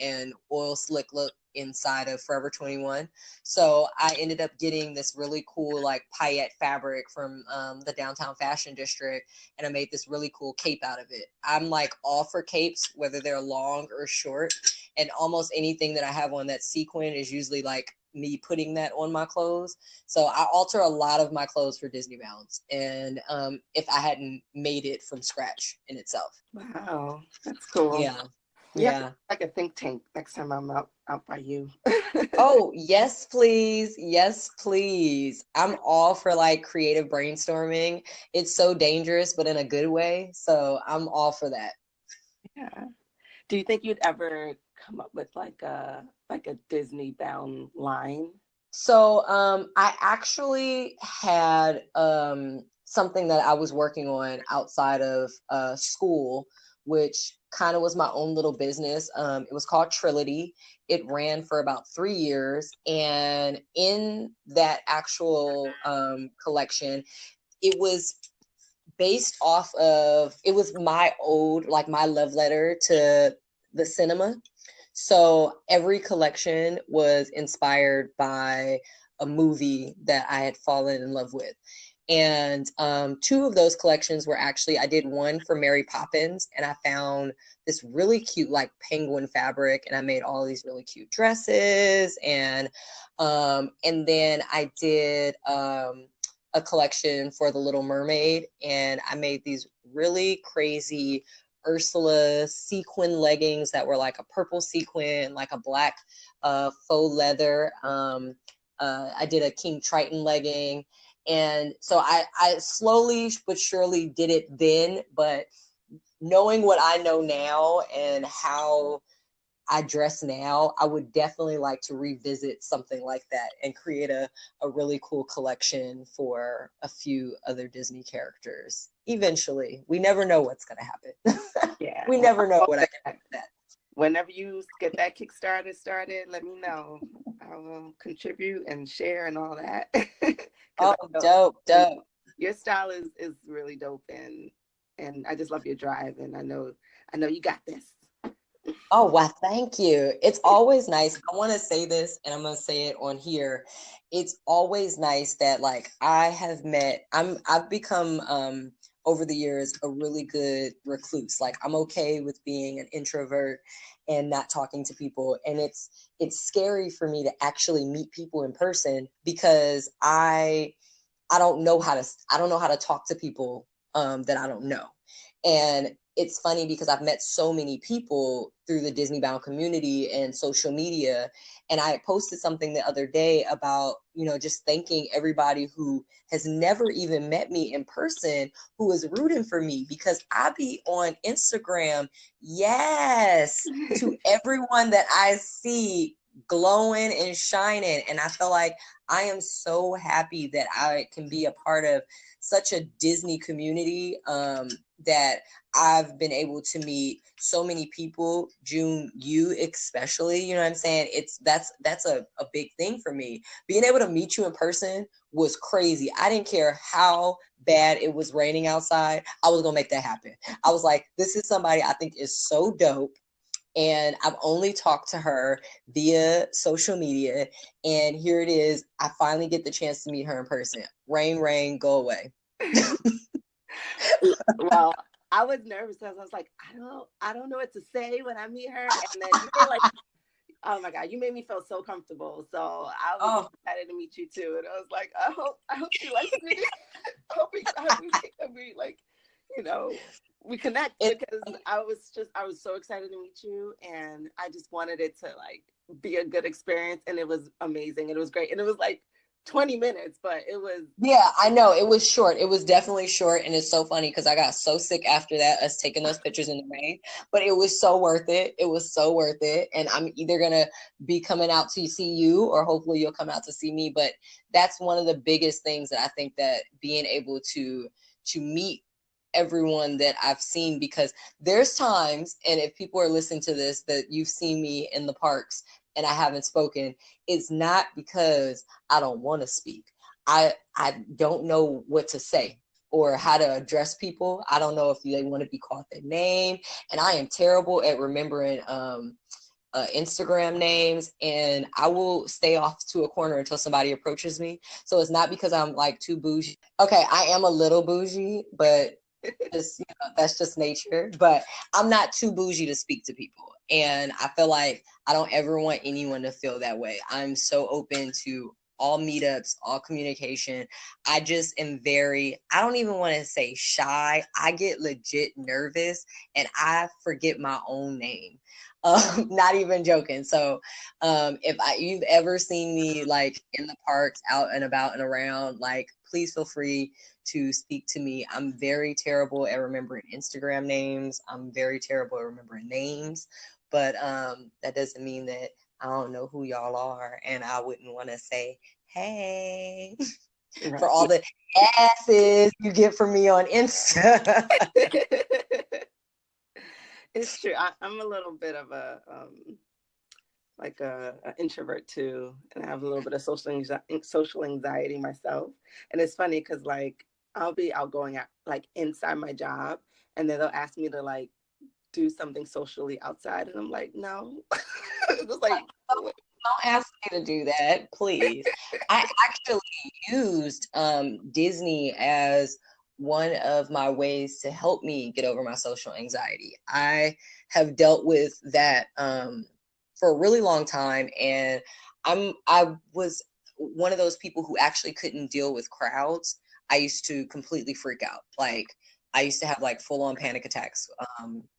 and oil slick look inside of Forever 21. So I ended up getting this really cool like paillette fabric from the downtown fashion district, and I made this really cool cape out of it. I'm like all for capes, whether they're long or short, and almost anything that I have on that sequin is usually like me putting that on my clothes. So I alter a lot of my clothes for Disneybounds, and if I hadn't made it from scratch in itself. Wow, that's cool. Yeah. Yeah, like a think tank next time I'm out by you. Oh, yes, please. Yes, please. I'm all for like creative brainstorming. It's so dangerous, but in a good way. So I'm all for that. Yeah. Do you think you'd ever come up with like a Disney bound line? So I actually had something that I was working on outside of school, which kind of was my own little business. It was called Trility. It ran for about 3 years. And in that actual collection, it was based off of, it was my old, like my love letter to the cinema. So every collection was inspired by a movie that I had fallen in love with. And two of those collections were actually, I did one for Mary Poppins, and I found this really cute like penguin fabric, and I made all these really cute dresses. And then I did a collection for The Little Mermaid, and I made these really crazy Ursula sequin leggings that were like a purple sequin, like a black faux leather. I did a King Triton legging. And so I slowly but surely did it then, but knowing what I know now and how I dress now, I would definitely like to revisit something like that and create a really cool collection for a few other Disney characters. Eventually, we never know what's going to happen. Yeah. We never know what I can do with that. Whenever you get that Kickstarter started, let me know. I will contribute and share and all that. Oh, dope. Your style is really dope, and I just love your drive, and I know you got this. Oh, wow, thank you. It's always nice. I want to say this, and I'm going to say it on here. It's always nice that like I've become over the years a really good recluse. Like I'm okay with being an introvert and not talking to people, and it's scary for me to actually meet people in person because I don't know how to talk to people that I don't know. And it's funny because I've met so many people through the Disneybound community and social media. And I posted something the other day about, you know, just thanking everybody who has never even met me in person, who is rooting for me, because I be on Instagram, yes, to everyone that I see glowing and shining. And I feel like I am so happy that I can be a part of such a Disney community, that I've been able to meet so many people. June, you especially, you know what I'm saying? That's a big thing for me. Being able to meet you in person was crazy. I didn't care how bad it was raining outside. I was gonna make that happen. I was like, this is somebody I think is so dope. And I've only talked to her via social media. And here it is. I finally get the chance to meet her in person. Rain, go away. Well, I was nervous because I was like, I don't know what to say when I meet her. And then you were like, oh my God, you made me feel so comfortable. So I was excited to meet you too. And I was like, I hope she likes me. I hope we like, you know, we connect, because I was so excited to meet you, and I just wanted it to like be a good experience, and it was amazing. It was great. And it was like 20 minutes, but it was. Yeah, I know. It was short. It was definitely short. And it's so funny because I got so sick after that, us taking those pictures in the rain. But it was so worth it. It was so worth it. And I'm either going to be coming out to see you or hopefully you'll come out to see me. But that's one of the biggest things that I think that being able to meet everyone that I've seen, because there's times, and if people are listening to this, that you've seen me in the parks and I haven't spoken, it's not because I don't want to speak. I don't know what to say or how to address people. I don't know if they want to be called their name, and I am terrible at remembering Instagram names, and I will stay off to a corner until somebody approaches me. So it's not because I'm like too bougie. Okay, I am a little bougie, but just, that's just nature. But I'm not too bougie to speak to people, and I feel like I don't ever want anyone to feel that way. I'm so open to all meetups, all communication. I just am I don't even want to say shy. I get legit nervous and I forget my own name. Not even joking. So if you've ever seen me like in the parks, out and about and around, like, please feel free to speak to me. I'm very terrible at remembering Instagram names. I'm very terrible at remembering names, but that doesn't mean that I don't know who y'all are, and I wouldn't want to say, hey, right, for all the asses you get from me on Insta. It's true. I'm a little bit of a like a introvert too, and I have a little bit of social anxiety myself. And it's funny because like I'll be outgoing at like inside my job, and then they'll ask me to like do something socially outside, and I'm like, no. It's like, don't ask me to do that, please. I actually used Disney as one of my ways to help me get over my social anxiety. I have dealt with that for a really long time, and I was one of those people who actually couldn't deal with crowds. I used to completely freak out. Like, I used to have like full-on panic attacks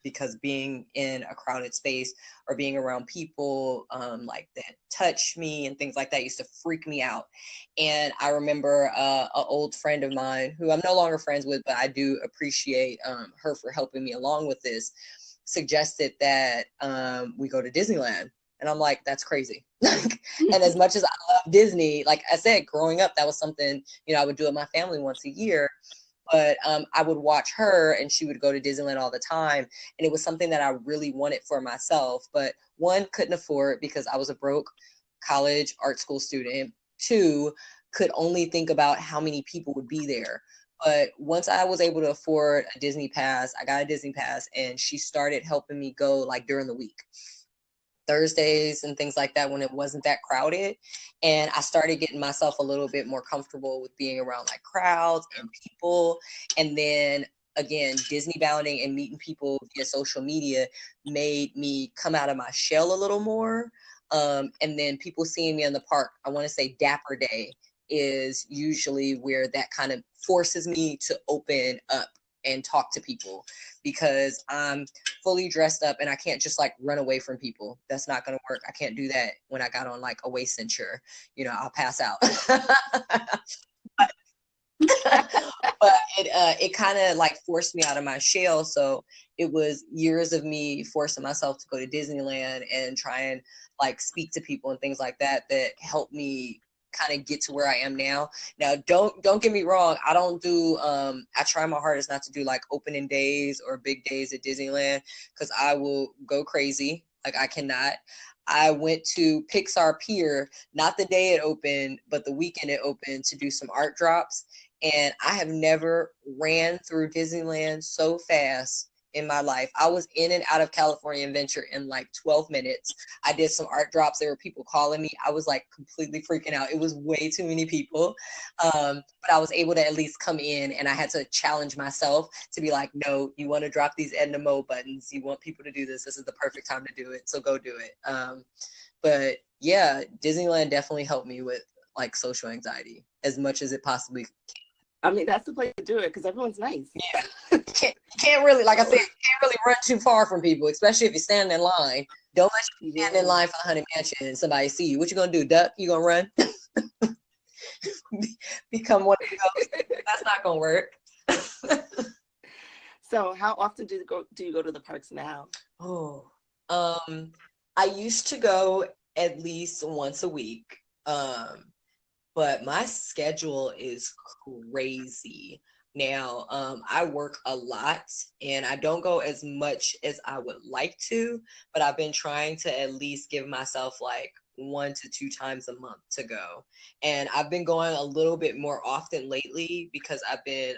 because being in a crowded space or being around people like that touch me and things like that used to freak me out. And I remember an old friend of mine who I'm no longer friends with, but I do appreciate her for helping me along with this, suggested that we go to Disneyland. And I'm like, that's crazy. And as much as I love Disney, like I said, growing up, that was something, I would do with my family once a year. But I would watch her, and she would go to Disneyland all the time. And it was something that I really wanted for myself. But one, couldn't afford because I was a broke college art school student. Two, could only think about how many people would be there. But once I was able to afford a Disney pass, I got a Disney pass, and she started helping me go like during the week, Thursdays and things like that, when it wasn't that crowded. And I started getting myself a little bit more comfortable with being around like crowds and people. And then again, Disneybounding and meeting people via social media made me come out of my shell a little more. And then people seeing me in the park, I want to say Dapper Day is usually where that kind of forces me to open up and talk to people, because I'm fully dressed up and I can't just like run away from people. That's not going to work. I can't do that when I got on like a waist cincher. I'll pass out. But it kind of like forced me out of my shell. So it was years of me forcing myself to go to Disneyland and try and like speak to people and things like that helped me kind of get to where I am now. Now, don't get me wrong. I don't do, I try my hardest not to do like opening days or big days at Disneyland, because I will go crazy. Like, I cannot. I went to Pixar Pier, not the day it opened, but the weekend it opened, to do some art drops. And I have never ran through Disneyland so fast in my life. I was in and out of California Adventure in like 12 minutes. I did some art drops. There were people calling me. I was like completely freaking out. It was way too many people. But I was able to at least come in, and I had to challenge myself to be like, no, you want to drop these Edna Mode buttons. You want people to do this. This is the perfect time to do it. So go do it. But yeah, Disneyland definitely helped me with like social anxiety as much as it possibly can. I mean, that's the place to do it because everyone's nice. Yeah. Can't really, like I said, can't really run too far from people, especially if you're standing in line. Don't let you stand in line for Haunted Mansion and somebody see you. What you gonna do, duck? You gonna run? become one of those. That's not gonna work. So how often do you go to the parks now? Oh, I used to go at least once a week. But my schedule is crazy now. I work a lot and I don't go as much as I would like to, but I've been trying to at least give myself like 1 to 2 times a month to go. And I've been going a little bit more often lately because I've been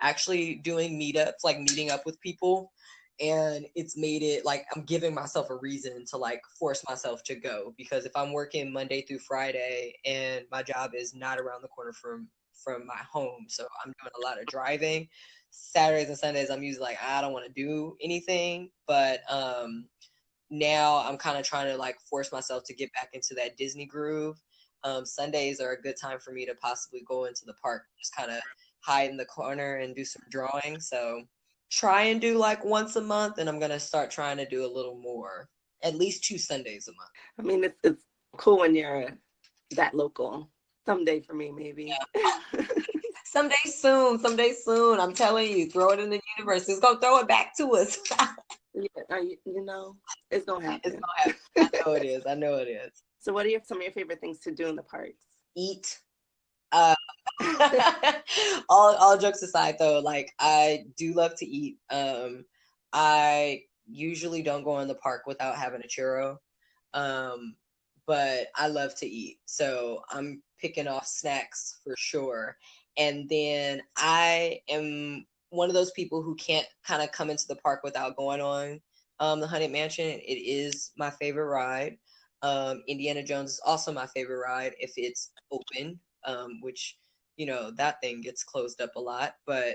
actually doing meetups, like meeting up with people. And it's made it like I'm giving myself a reason to like force myself to go, because if I'm working Monday through Friday and my job is not around the corner from my home, so I'm doing a lot of driving. Saturdays and Sundays I'm usually like I don't want to do anything, but now I'm kind of trying to like force myself to get back into that Disney groove. Sundays are a good time for me to possibly go into the park, just kind of hide in the corner and do some drawing. So try and do like once a month, and I'm gonna start trying to do a little more, at least 2 Sundays a month. I mean, it's cool when you're that local. Someday for me, maybe. Yeah. Someday soon, someday soon. I'm telling you, throw it in the universe. It's gonna throw it back to us. Yeah, you know, it's gonna happen. It's gonna happen. I know it is. I know it is. So, what are some of your favorite things to do in the parks? Eat. Uh, all jokes aside though, like I do love to eat. I usually don't go in the park without having a churro. But I love to eat. So I'm picking off snacks for sure. And then I am one of those people who can't kind of come into the park without going on the Haunted Mansion. It is my favorite ride. Indiana Jones is also my favorite ride if it's open, which that thing gets closed up a lot, but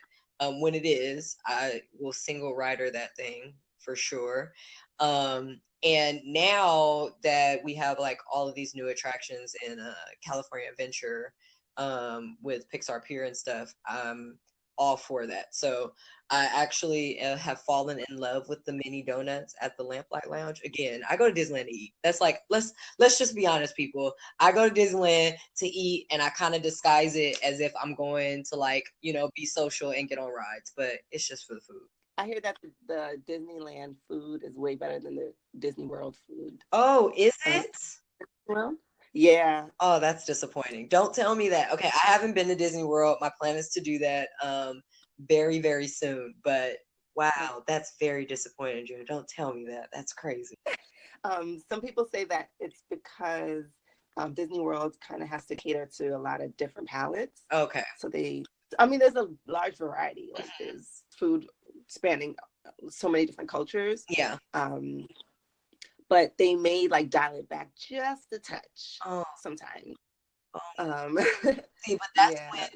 when it is, I will single rider that thing for sure. And now that we have like all of these new attractions in California Adventure, with Pixar Pier and stuff, I'm all for that. So I actually have fallen in love with the mini donuts at the Lamplight Lounge. Again, I go to Disneyland to eat. That's like let's just be honest, people. I go to Disneyland to eat, and I kind of disguise it as if I'm going to like be social and get on rides, but it's just for the food. I hear that the Disneyland food is way better than the Disney World food. Oh, is it? Well, yeah. Oh, that's disappointing. Don't tell me that. Okay, I haven't been to Disney World. My plan is to do that very, very soon. But wow, that's very disappointing, June. Don't tell me that. That's crazy. Some people say that it's because Disney World kind of has to cater to a lot of different palates. Okay. So there's a large variety. Like there's food spanning so many different cultures. Yeah. But they may like dial it back just a touch sometimes. See, but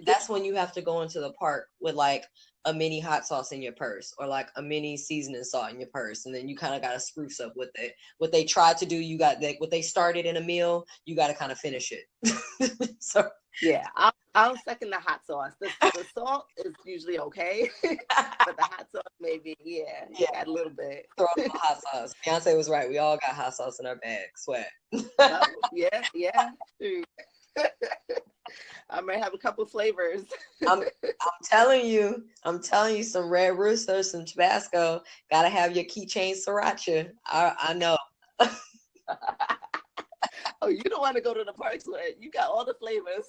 that's when you have to go into the park with like a mini hot sauce in your purse, or like a mini seasoning salt in your purse, and then you kind of got to spruce up with it. What they tried to do, what they started in a meal, you got to kind of finish it. So yeah, I'll second the hot sauce. The salt is usually okay, but the hot sauce maybe, yeah, a little bit. Throw some hot sauce. Beyonce was right. We all got hot sauce in our bag. Sweat. Yeah. I might have a couple flavors. I'm telling you, some Red Rooster, some Tabasco. Gotta have your keychain sriracha. I know. Oh, you don't want to go to the parks with you got all the flavors.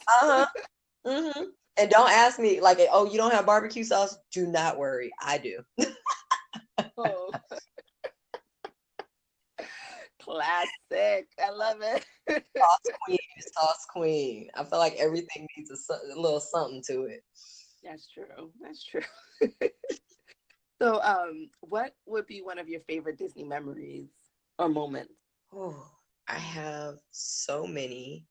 Mm-hmm. And don't ask me like, oh, you don't have barbecue sauce? Do not worry, I do. Oh. Classic. I love it. Sauce queen. I feel like everything needs a little something to it. That's true. So, what would be one of your favorite Disney memories or moments? Oh, I have so many,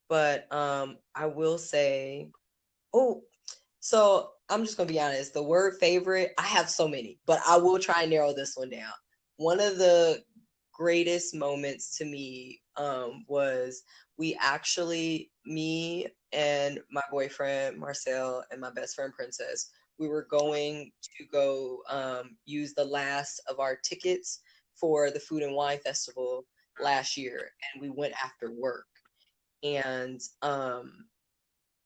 but I will say, so I'm just gonna be honest. The word favorite, I have so many, but I will try and narrow this one down. One of the greatest moments to me was me and my boyfriend Marcel and my best friend Princess, we were going to go use the last of our tickets for the Food and Wine Festival last year, and we went after work. And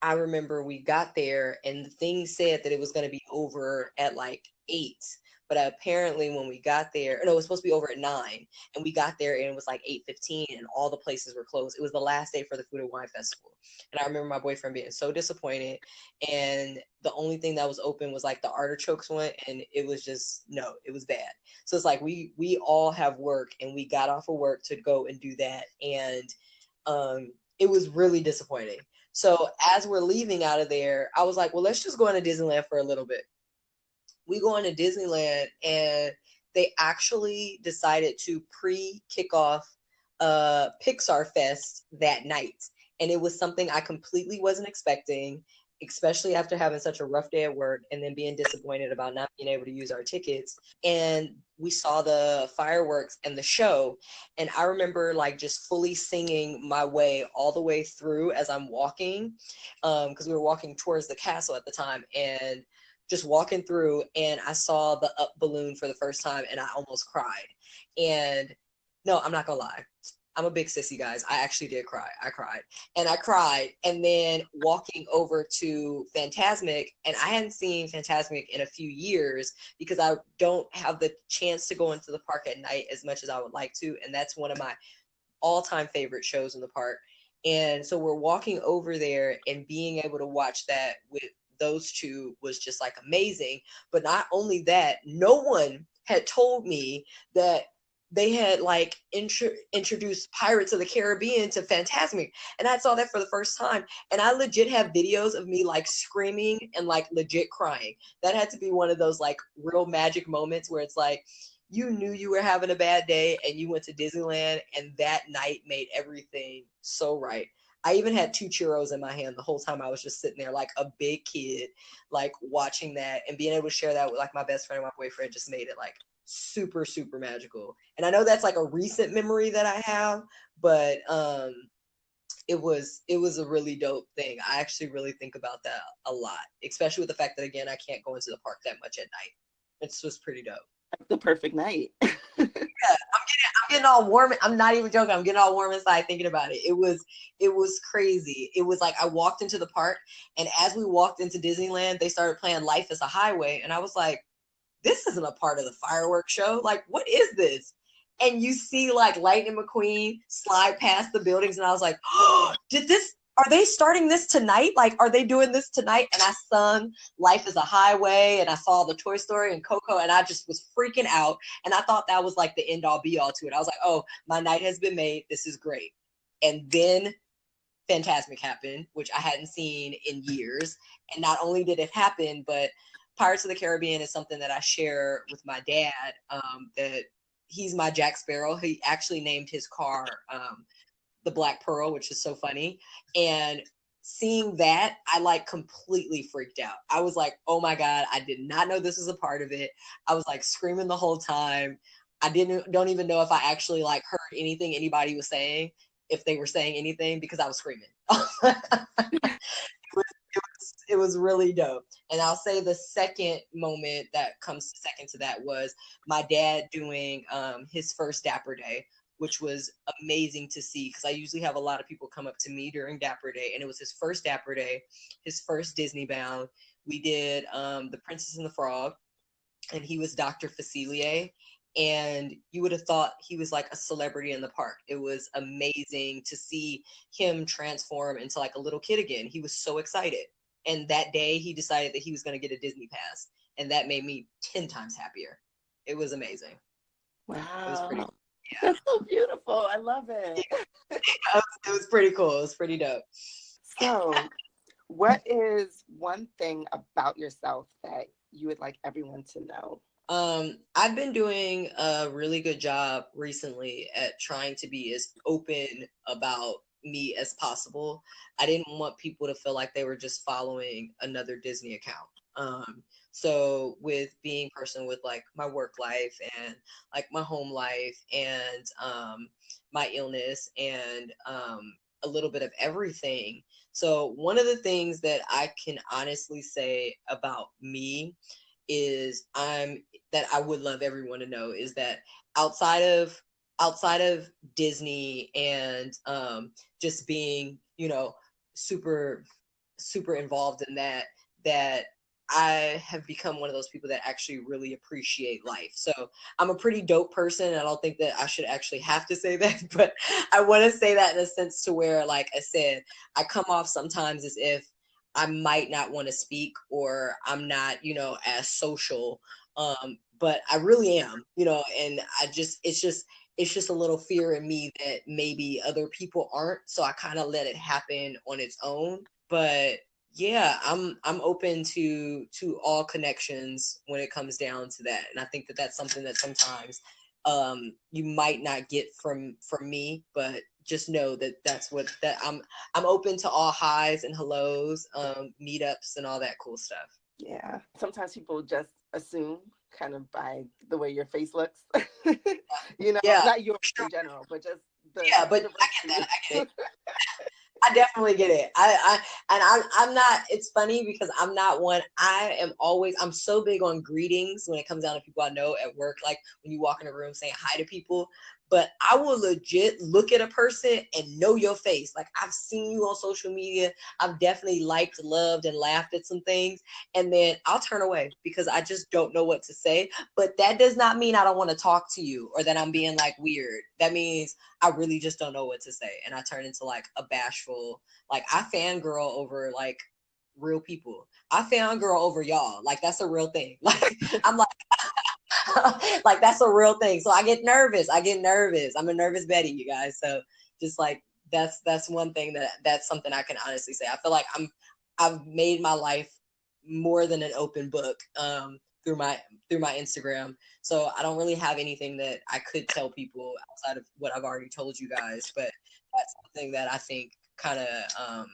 I remember we got there and the thing said that it was going to be over at like 8. But apparently when we got there, no, it was supposed to be over at 9. And we got there and it was like 8:15 and all the places were closed. It was the last day for the Food and Wine Festival. And I remember my boyfriend being so disappointed. And the only thing that was open was like the artichokes one. And it was just, no, it was bad. So it's like we all have work and we got off of work to go and do that. And it was really disappointing. So as we're leaving out of there, I was like, well, let's just go into Disneyland for a little bit. We go into Disneyland and they actually decided to kick off Pixar Fest that night. And it was something I completely wasn't expecting, especially after having such a rough day at work and then being disappointed about not being able to use our tickets. And we saw the fireworks and the show. And I remember like just fully singing my way all the way through as I'm walking, because we were walking towards the castle at the time, and just walking through, and I saw the up balloon for the first time and I almost cried. And no, I'm not gonna lie, I'm a big sissy, guys. I actually did cry. I cried. And then walking over to Fantasmic, and I hadn't seen Fantasmic in a few years because I don't have the chance to go into the park at night as much as I would like to. And that's one of my all-time favorite shows in the park. And so we're walking over there, and being able to watch that with those two was just like amazing. But not only that, no one had told me that they had like introduced Pirates of the Caribbean to Fantasmic, and I saw that for the first time. And I legit have videos of me like screaming and like legit crying. That had to be one of those like real magic moments where it's like you knew you were having a bad day and you went to Disneyland, and that night made everything so right. I even had 2 churros in my hand the whole time I was just sitting there like a big kid, like watching that, and being able to share that with like my best friend and my boyfriend just made it like super, super magical. And I know that's like a recent memory that I have, but it was a really dope thing. I actually really think about that a lot, especially with the fact that again I can't go into the park that much at night. It's just pretty dope. The perfect night. Yeah, I'm getting all warm. I'm not even joking. I'm getting all warm inside thinking about it. It was crazy. It was like I walked into the park, and as we walked into Disneyland, they started playing Life is a Highway, and I was like, this isn't a part of the fireworks show. Like, what is this? And you see like Lightning McQueen slide past the buildings, and I was like, oh, are they starting this tonight? Like, are they doing this tonight? And I sung Life is a Highway, and I saw the Toy Story and Coco, and I just was freaking out. And I thought that was like the end all be all to it. I was like, oh, my night has been made. This is great. And then Fantasmic happened, which I hadn't seen in years. And not only did it happen, but Pirates of the Caribbean is something that I share with my dad, that he's my Jack Sparrow. He actually named his car the Black Pearl, which is so funny. And seeing that, I like completely freaked out. I was like, oh my God, I did not know this was a part of it. I was like screaming the whole time. I don't even know if I actually like heard anything anybody was saying, if they were saying anything, because I was screaming. It was really dope. And I'll say the second moment that comes second to that was my dad doing his first Dapper Day, which was amazing to see, because I usually have a lot of people come up to me during Dapper Day, and it was his first Dapper Day, his first Disneybound. We did The Princess and the Frog, and he was Dr. Facilier. And you would have thought he was like a celebrity in the park. It was amazing to see him transform into like a little kid again. He was so excited. And that day he decided that he was going to get a Disney pass. And that made me 10 times happier. It was amazing. Wow. It was pretty, yeah. That's so beautiful. I love it. It was pretty cool. It was pretty dope. So, what is one thing about yourself that you would like everyone to know? I've been doing a really good job recently at trying to be as open about me as possible. I didn't want people to feel like they were just following another Disney account. So with being a person with like my work life and like my home life and my illness and a little bit of everything. So one of the things that I can honestly say about me is that I would love everyone to know is that outside of Disney and just being, super super involved in that I have become one of those people that actually really appreciate life. So I'm a pretty dope person. I don't think that I should actually have to say that, but I want to say that in a sense to where, like I said, I come off sometimes as if I might not want to speak, or I'm not, as social. But I really am, and it's just a little fear in me that maybe other people aren't. So I kind of let it happen on its own. But yeah, I'm open to all connections when it comes down to that, and I think that that's something that sometimes you might not get from me, but just know that I'm open to all highs and hellos, meetups and all that cool stuff. Yeah, sometimes people just assume kind of by the way your face looks, Yeah, not yours in general, but just the yeah, but I get that. I get it. I definitely get it. I'm not, it's funny because I'm not one, I'm so big on greetings when it comes down to people I know at work, like when you walk in a room saying hi to people, but I will legit look at a person and know your face. Like, I've seen you on social media. I've definitely liked, loved, and laughed at some things. And then I'll turn away because I just don't know what to say. But that does not mean I don't want to talk to you or that I'm being like weird. That means I really just don't know what to say. And I turn into like a bashful, like, I fangirl over like real people. I fangirl over y'all. Like, that's a real thing. Like, I'm like, like, that's a real thing. So I get nervous. I'm a nervous Betty, you guys. So just like, that's one thing that's something I can honestly say. I feel like I've made my life more than an open book through my Instagram. So I don't really have anything that I could tell people outside of what I've already told you guys. But that's something that I think kind of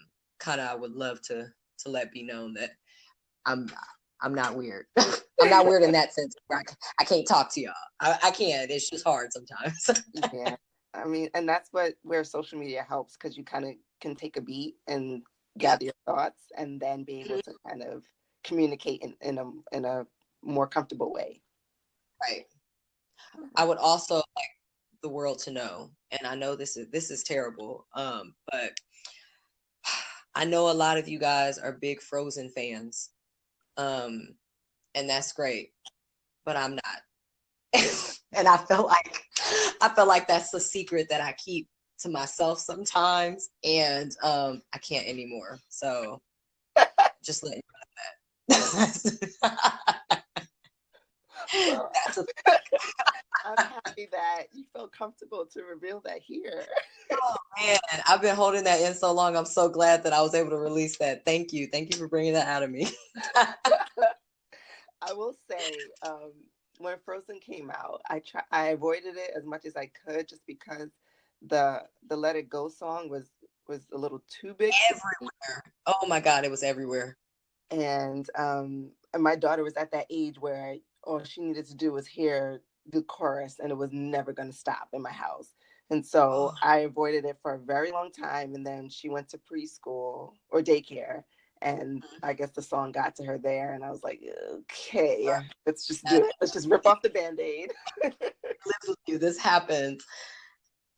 I would love to let be known that I'm not weird. I'm not weird in that sense. I can't talk to y'all. I can't. It's just hard sometimes. Yeah. I mean, and that's where social media helps, because you kind of can take a beat and gather your thoughts and then be able to kind of communicate in a more comfortable way. Right. I would also like the world to know, and I know this is terrible, but I know a lot of you guys are big Frozen fans, and that's great, but I'm not. And I feel like that's a secret that I keep to myself sometimes, and I can't anymore. So just let you know that. Well, That's a I'm happy that you felt comfortable to reveal that here. Oh man, I've been holding that in so long. I'm so glad that I was able to release that. Thank you for bringing that out of me. I will say, when Frozen came out, I avoided it as much as I could, just because the Let It Go song was a little too big for me. Everywhere. Oh my God, it was everywhere. And my daughter was at that age where all she needed to do was hear the chorus, and it was never going to stop in my house. And so Oh, I avoided it for a very long time. And then she went to preschool or daycare, and I guess the song got to her there, and I was like, okay, let's just do it. Let's just rip off the Band-Aid. lives with you. This happened.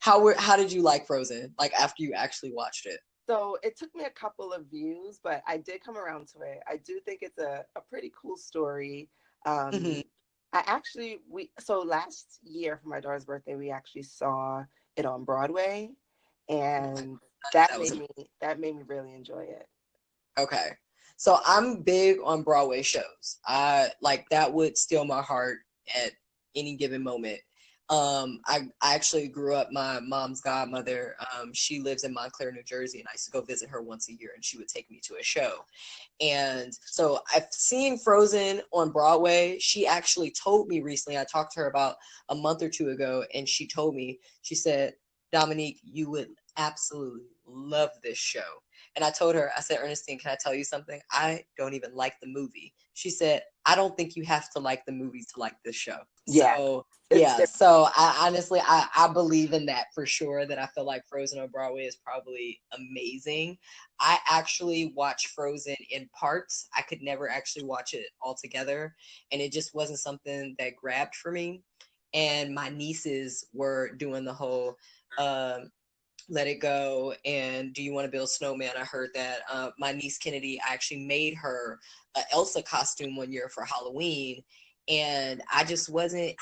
How did you like Frozen? Like, after you actually watched it? So it took me a couple of views, but I did come around to it. I do think it's a pretty cool story. Mm-hmm. So last year for my daughter's birthday, we actually saw it on Broadway, and That was that made me really enjoy it. okay. So I'm big on Broadway shows. I like that would steal my heart at any given moment. I actually grew up, my mom's godmother, she lives in Montclair, New Jersey, and I used to go visit her once a year, and she would take me to a show. And so I've seen Frozen on Broadway. She actually told me recently, I talked to her about a month or two ago, and she told me, she said, Domonique, you would absolutely love this show. And I told her, I said, Ernestine, can I tell you something? I don't even like the movie. She said, I don't think you have to like the movie to like this show. Yeah, So it's yeah, so I honestly, I believe in that for sure, that I feel like Frozen on Broadway is probably amazing. I actually watch Frozen in parts. I could never actually watch it all together, and it just wasn't something that grabbed for me. And my nieces were doing the whole Let It Go, and Do You Want to Build Snowman? I heard that my niece Kennedy, I actually made her a Elsa costume one year for Halloween, and I just wasn't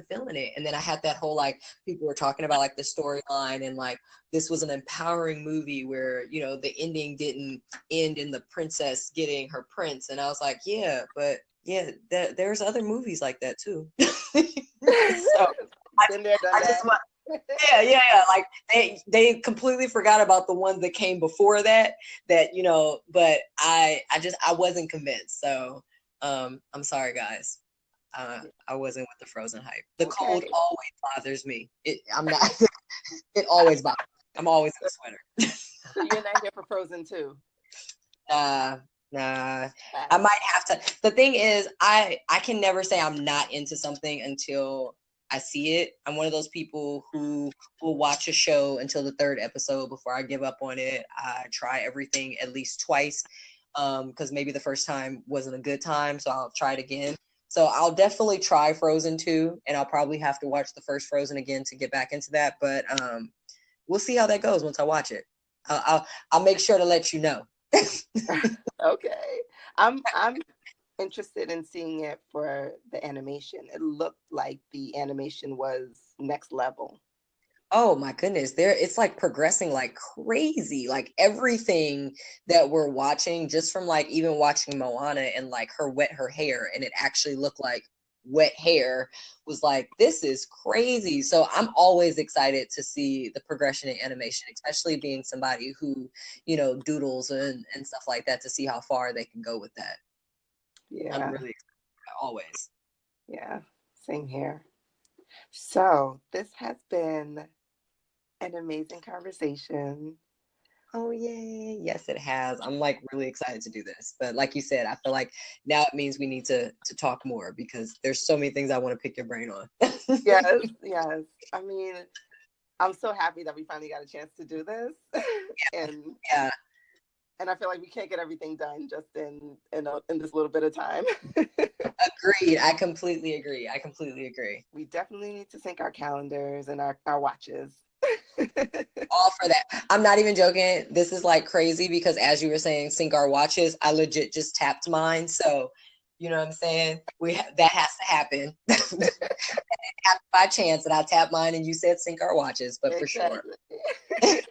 feeling it. And then I had that whole like people were talking about like the storyline and like this was an empowering movie where the ending didn't end in the princess getting her prince, and I was like, yeah, but yeah, there's other movies like that too. So Been there, done I that. just want yeah. Like they completely forgot about the ones that came before that. But I wasn't convinced. So I'm sorry, guys. I wasn't with the Frozen hype. The cold Okay. always bothers me. I'm not. It always bothers me. I'm always in a sweater. So you're not here for Frozen too. Nah. I might have to. The thing is, I can never say I'm not into something until I see it. I'm one of those people who will watch a show until the third episode before I give up on it. I try everything at least twice, because maybe the first time wasn't a good time, so I'll try it again. So I'll definitely try Frozen 2, and I'll probably have to watch the first Frozen again to get back into that. But we'll see how that goes once I watch it. I'll make sure to let you know. Okay. I'm interested in seeing it for the animation. It looked like the animation was next level. Oh my goodness, it's like progressing like crazy. Like everything that we're watching, just from like even watching Moana and like her wet her hair and it actually looked like wet hair, was like, this is crazy. So I'm always excited to see the progression in animation, especially being somebody who, doodles and stuff like that, to see how far they can go with that. I'm Yeah. really excited, always. Yeah. Same here. So this has been an amazing conversation. Oh yay. Yes, it has. I'm like really excited to do this. But like you said, I feel like now it means we need to talk more because there's so many things I want to pick your brain on. Yes, yes. I mean, I'm so happy that we finally got a chance to do this. and Yeah. and I feel like we can't get everything done just in this little bit of time. Agreed. I completely agree. I completely agree. We definitely need to sync our calendars and our watches. All for that. I'm not even joking. This is like crazy because as you were saying, sync our watches, I legit just tapped mine. So, you know what I'm saying? That has to happen. By chance that I tapped mine and you said sync our watches, but for sure. Exactly.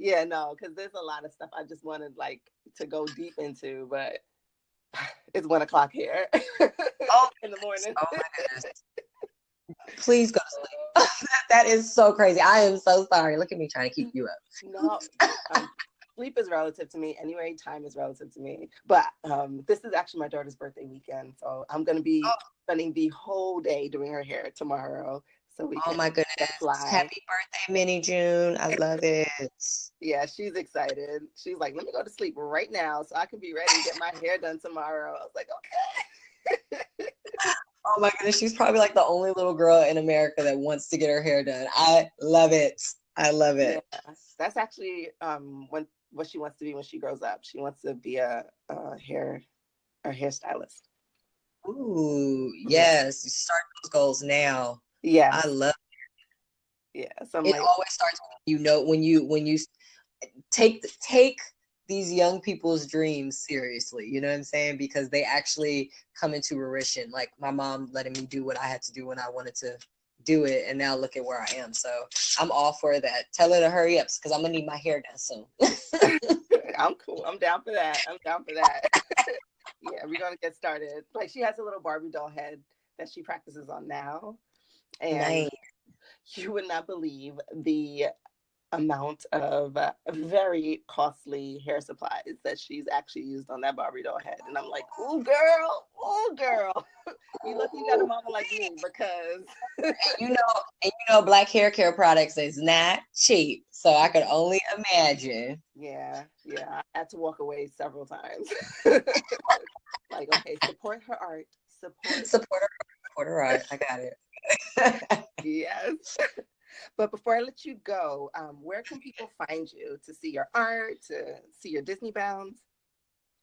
Yeah, no, because there's a lot of stuff I just wanted like to go deep into, but it's 1 o'clock here Oh, in the morning. oh my goodness. Please go to sleep. That is so crazy. I am so sorry. Look at me trying to keep you up. No, sleep is relative to me anyway. Time is relative to me. But this is actually my daughter's birthday weekend, so I'm gonna be spending the whole day doing her hair tomorrow. So we Oh can my goodness. fly. Happy birthday, Mini June. I love it. Yeah, she's excited. She's like, let me go to sleep right now so I can be ready to get my hair done tomorrow. I was like, okay. Oh my goodness. She's probably like the only little girl in America that wants to get her hair done. I love it. I love it. Yeah, that's actually what she wants to be when she grows up. She wants to be a hairstylist. Ooh, yes. You start those goals now. Yes. I love Yeah. So I'm it. It like, always starts when you take these young people's dreams seriously, you know what I'm saying? Because they actually come into fruition. Like my mom letting me do what I had to do when I wanted to do it, and now look at where I am. So I'm all for that. Tell her to hurry up because I'm gonna need my hair done soon. I'm cool. I'm down for that. I'm down for that. Yeah, we're gonna get started. Like she has a little Barbie doll head that she practices on now, and Nice. you would not believe the amount of very costly hair supplies that she's actually used on that Barbie doll head. And I'm like, oh girl, you lucky you got a mama like me because Black hair care products is not cheap. So I could only imagine. yeah, I had to walk away several times. Like, okay, support her art. Support her art. I got it. Yes. But before I let you go, where can people find you to see your art, to see your Disneybounds?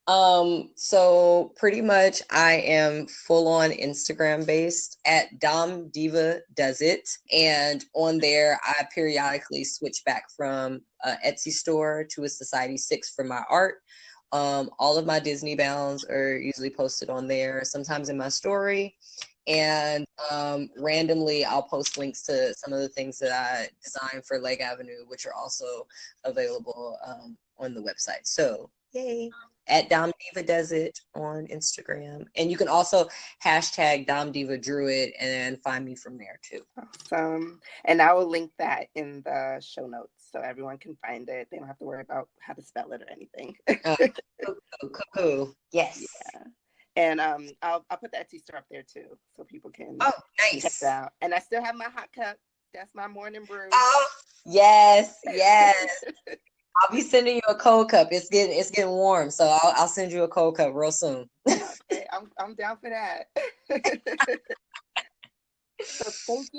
So pretty much I am full on Instagram based at Dom Diva Does It. And on there, I periodically switch back from an Etsy store to a Society 6 for my art. All of my Disneybounds are usually posted on there, sometimes in my story. And randomly, I'll post links to some of the things that I designed for Lake Avenue, which are also available on the website. So, yay. At Dom Diva Does It on Instagram. And you can also hashtag Dom Diva Druid and find me from there too. Awesome. And I will link that in the show notes so everyone can find it. They don't have to worry about how to spell it or anything. Cool. Yes. Yeah. And I'll put the Etsy store up there too so people can nice. check it out. And I still have my hot cup. That's my morning brew. Oh, yes. I'll be sending you a cold cup. It's getting warm, so I'll send you a cold cup real soon. Okay, I'm down for that. So thank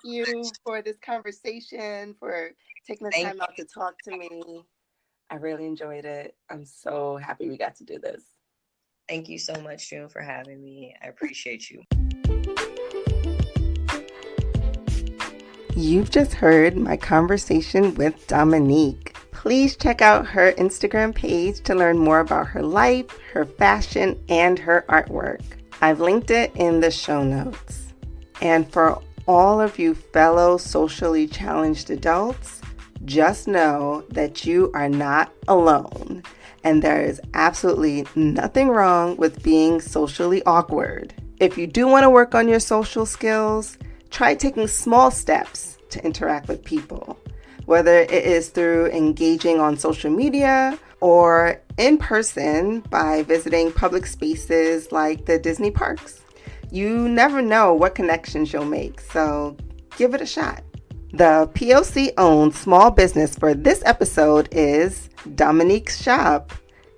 you for this conversation, for taking the time out to talk to me. I really enjoyed it. I'm so happy we got to do this. Thank you so much, June, for having me. I appreciate you. You've just heard my conversation with Domonique. Please check out her Instagram page to learn more about her life, her fashion, and her artwork. I've linked it in the show notes. And for all of you fellow socially challenged adults, just know that you are not alone. And there is absolutely nothing wrong with being socially awkward. If you do want to work on your social skills, try taking small steps to interact with people, whether it is through engaging on social media or in person by visiting public spaces like the Disney parks. You never know what connections you'll make, so give it a shot. The POC-owned small business for this episode is Domonique's shop.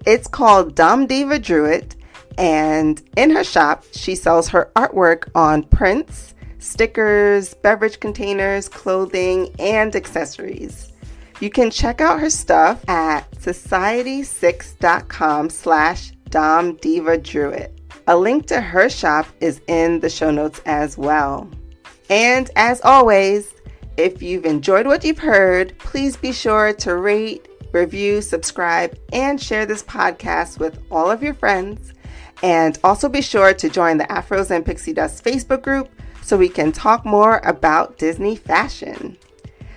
It's called Dom Diva Druid, and in her shop, she sells her artwork on prints, stickers, beverage containers, clothing, and accessories. You can check out her stuff at society6.com/DomDivaDruid. A link to her shop is in the show notes as well. And as always, if you've enjoyed what you've heard, please be sure to rate, review, subscribe, and share this podcast with all of your friends. And also be sure to join the Afros and Pixie Dust Facebook group so we can talk more about Disney fashion.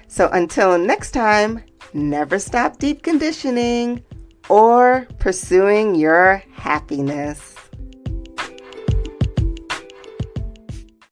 So until next time, never stop deep conditioning or pursuing your happiness.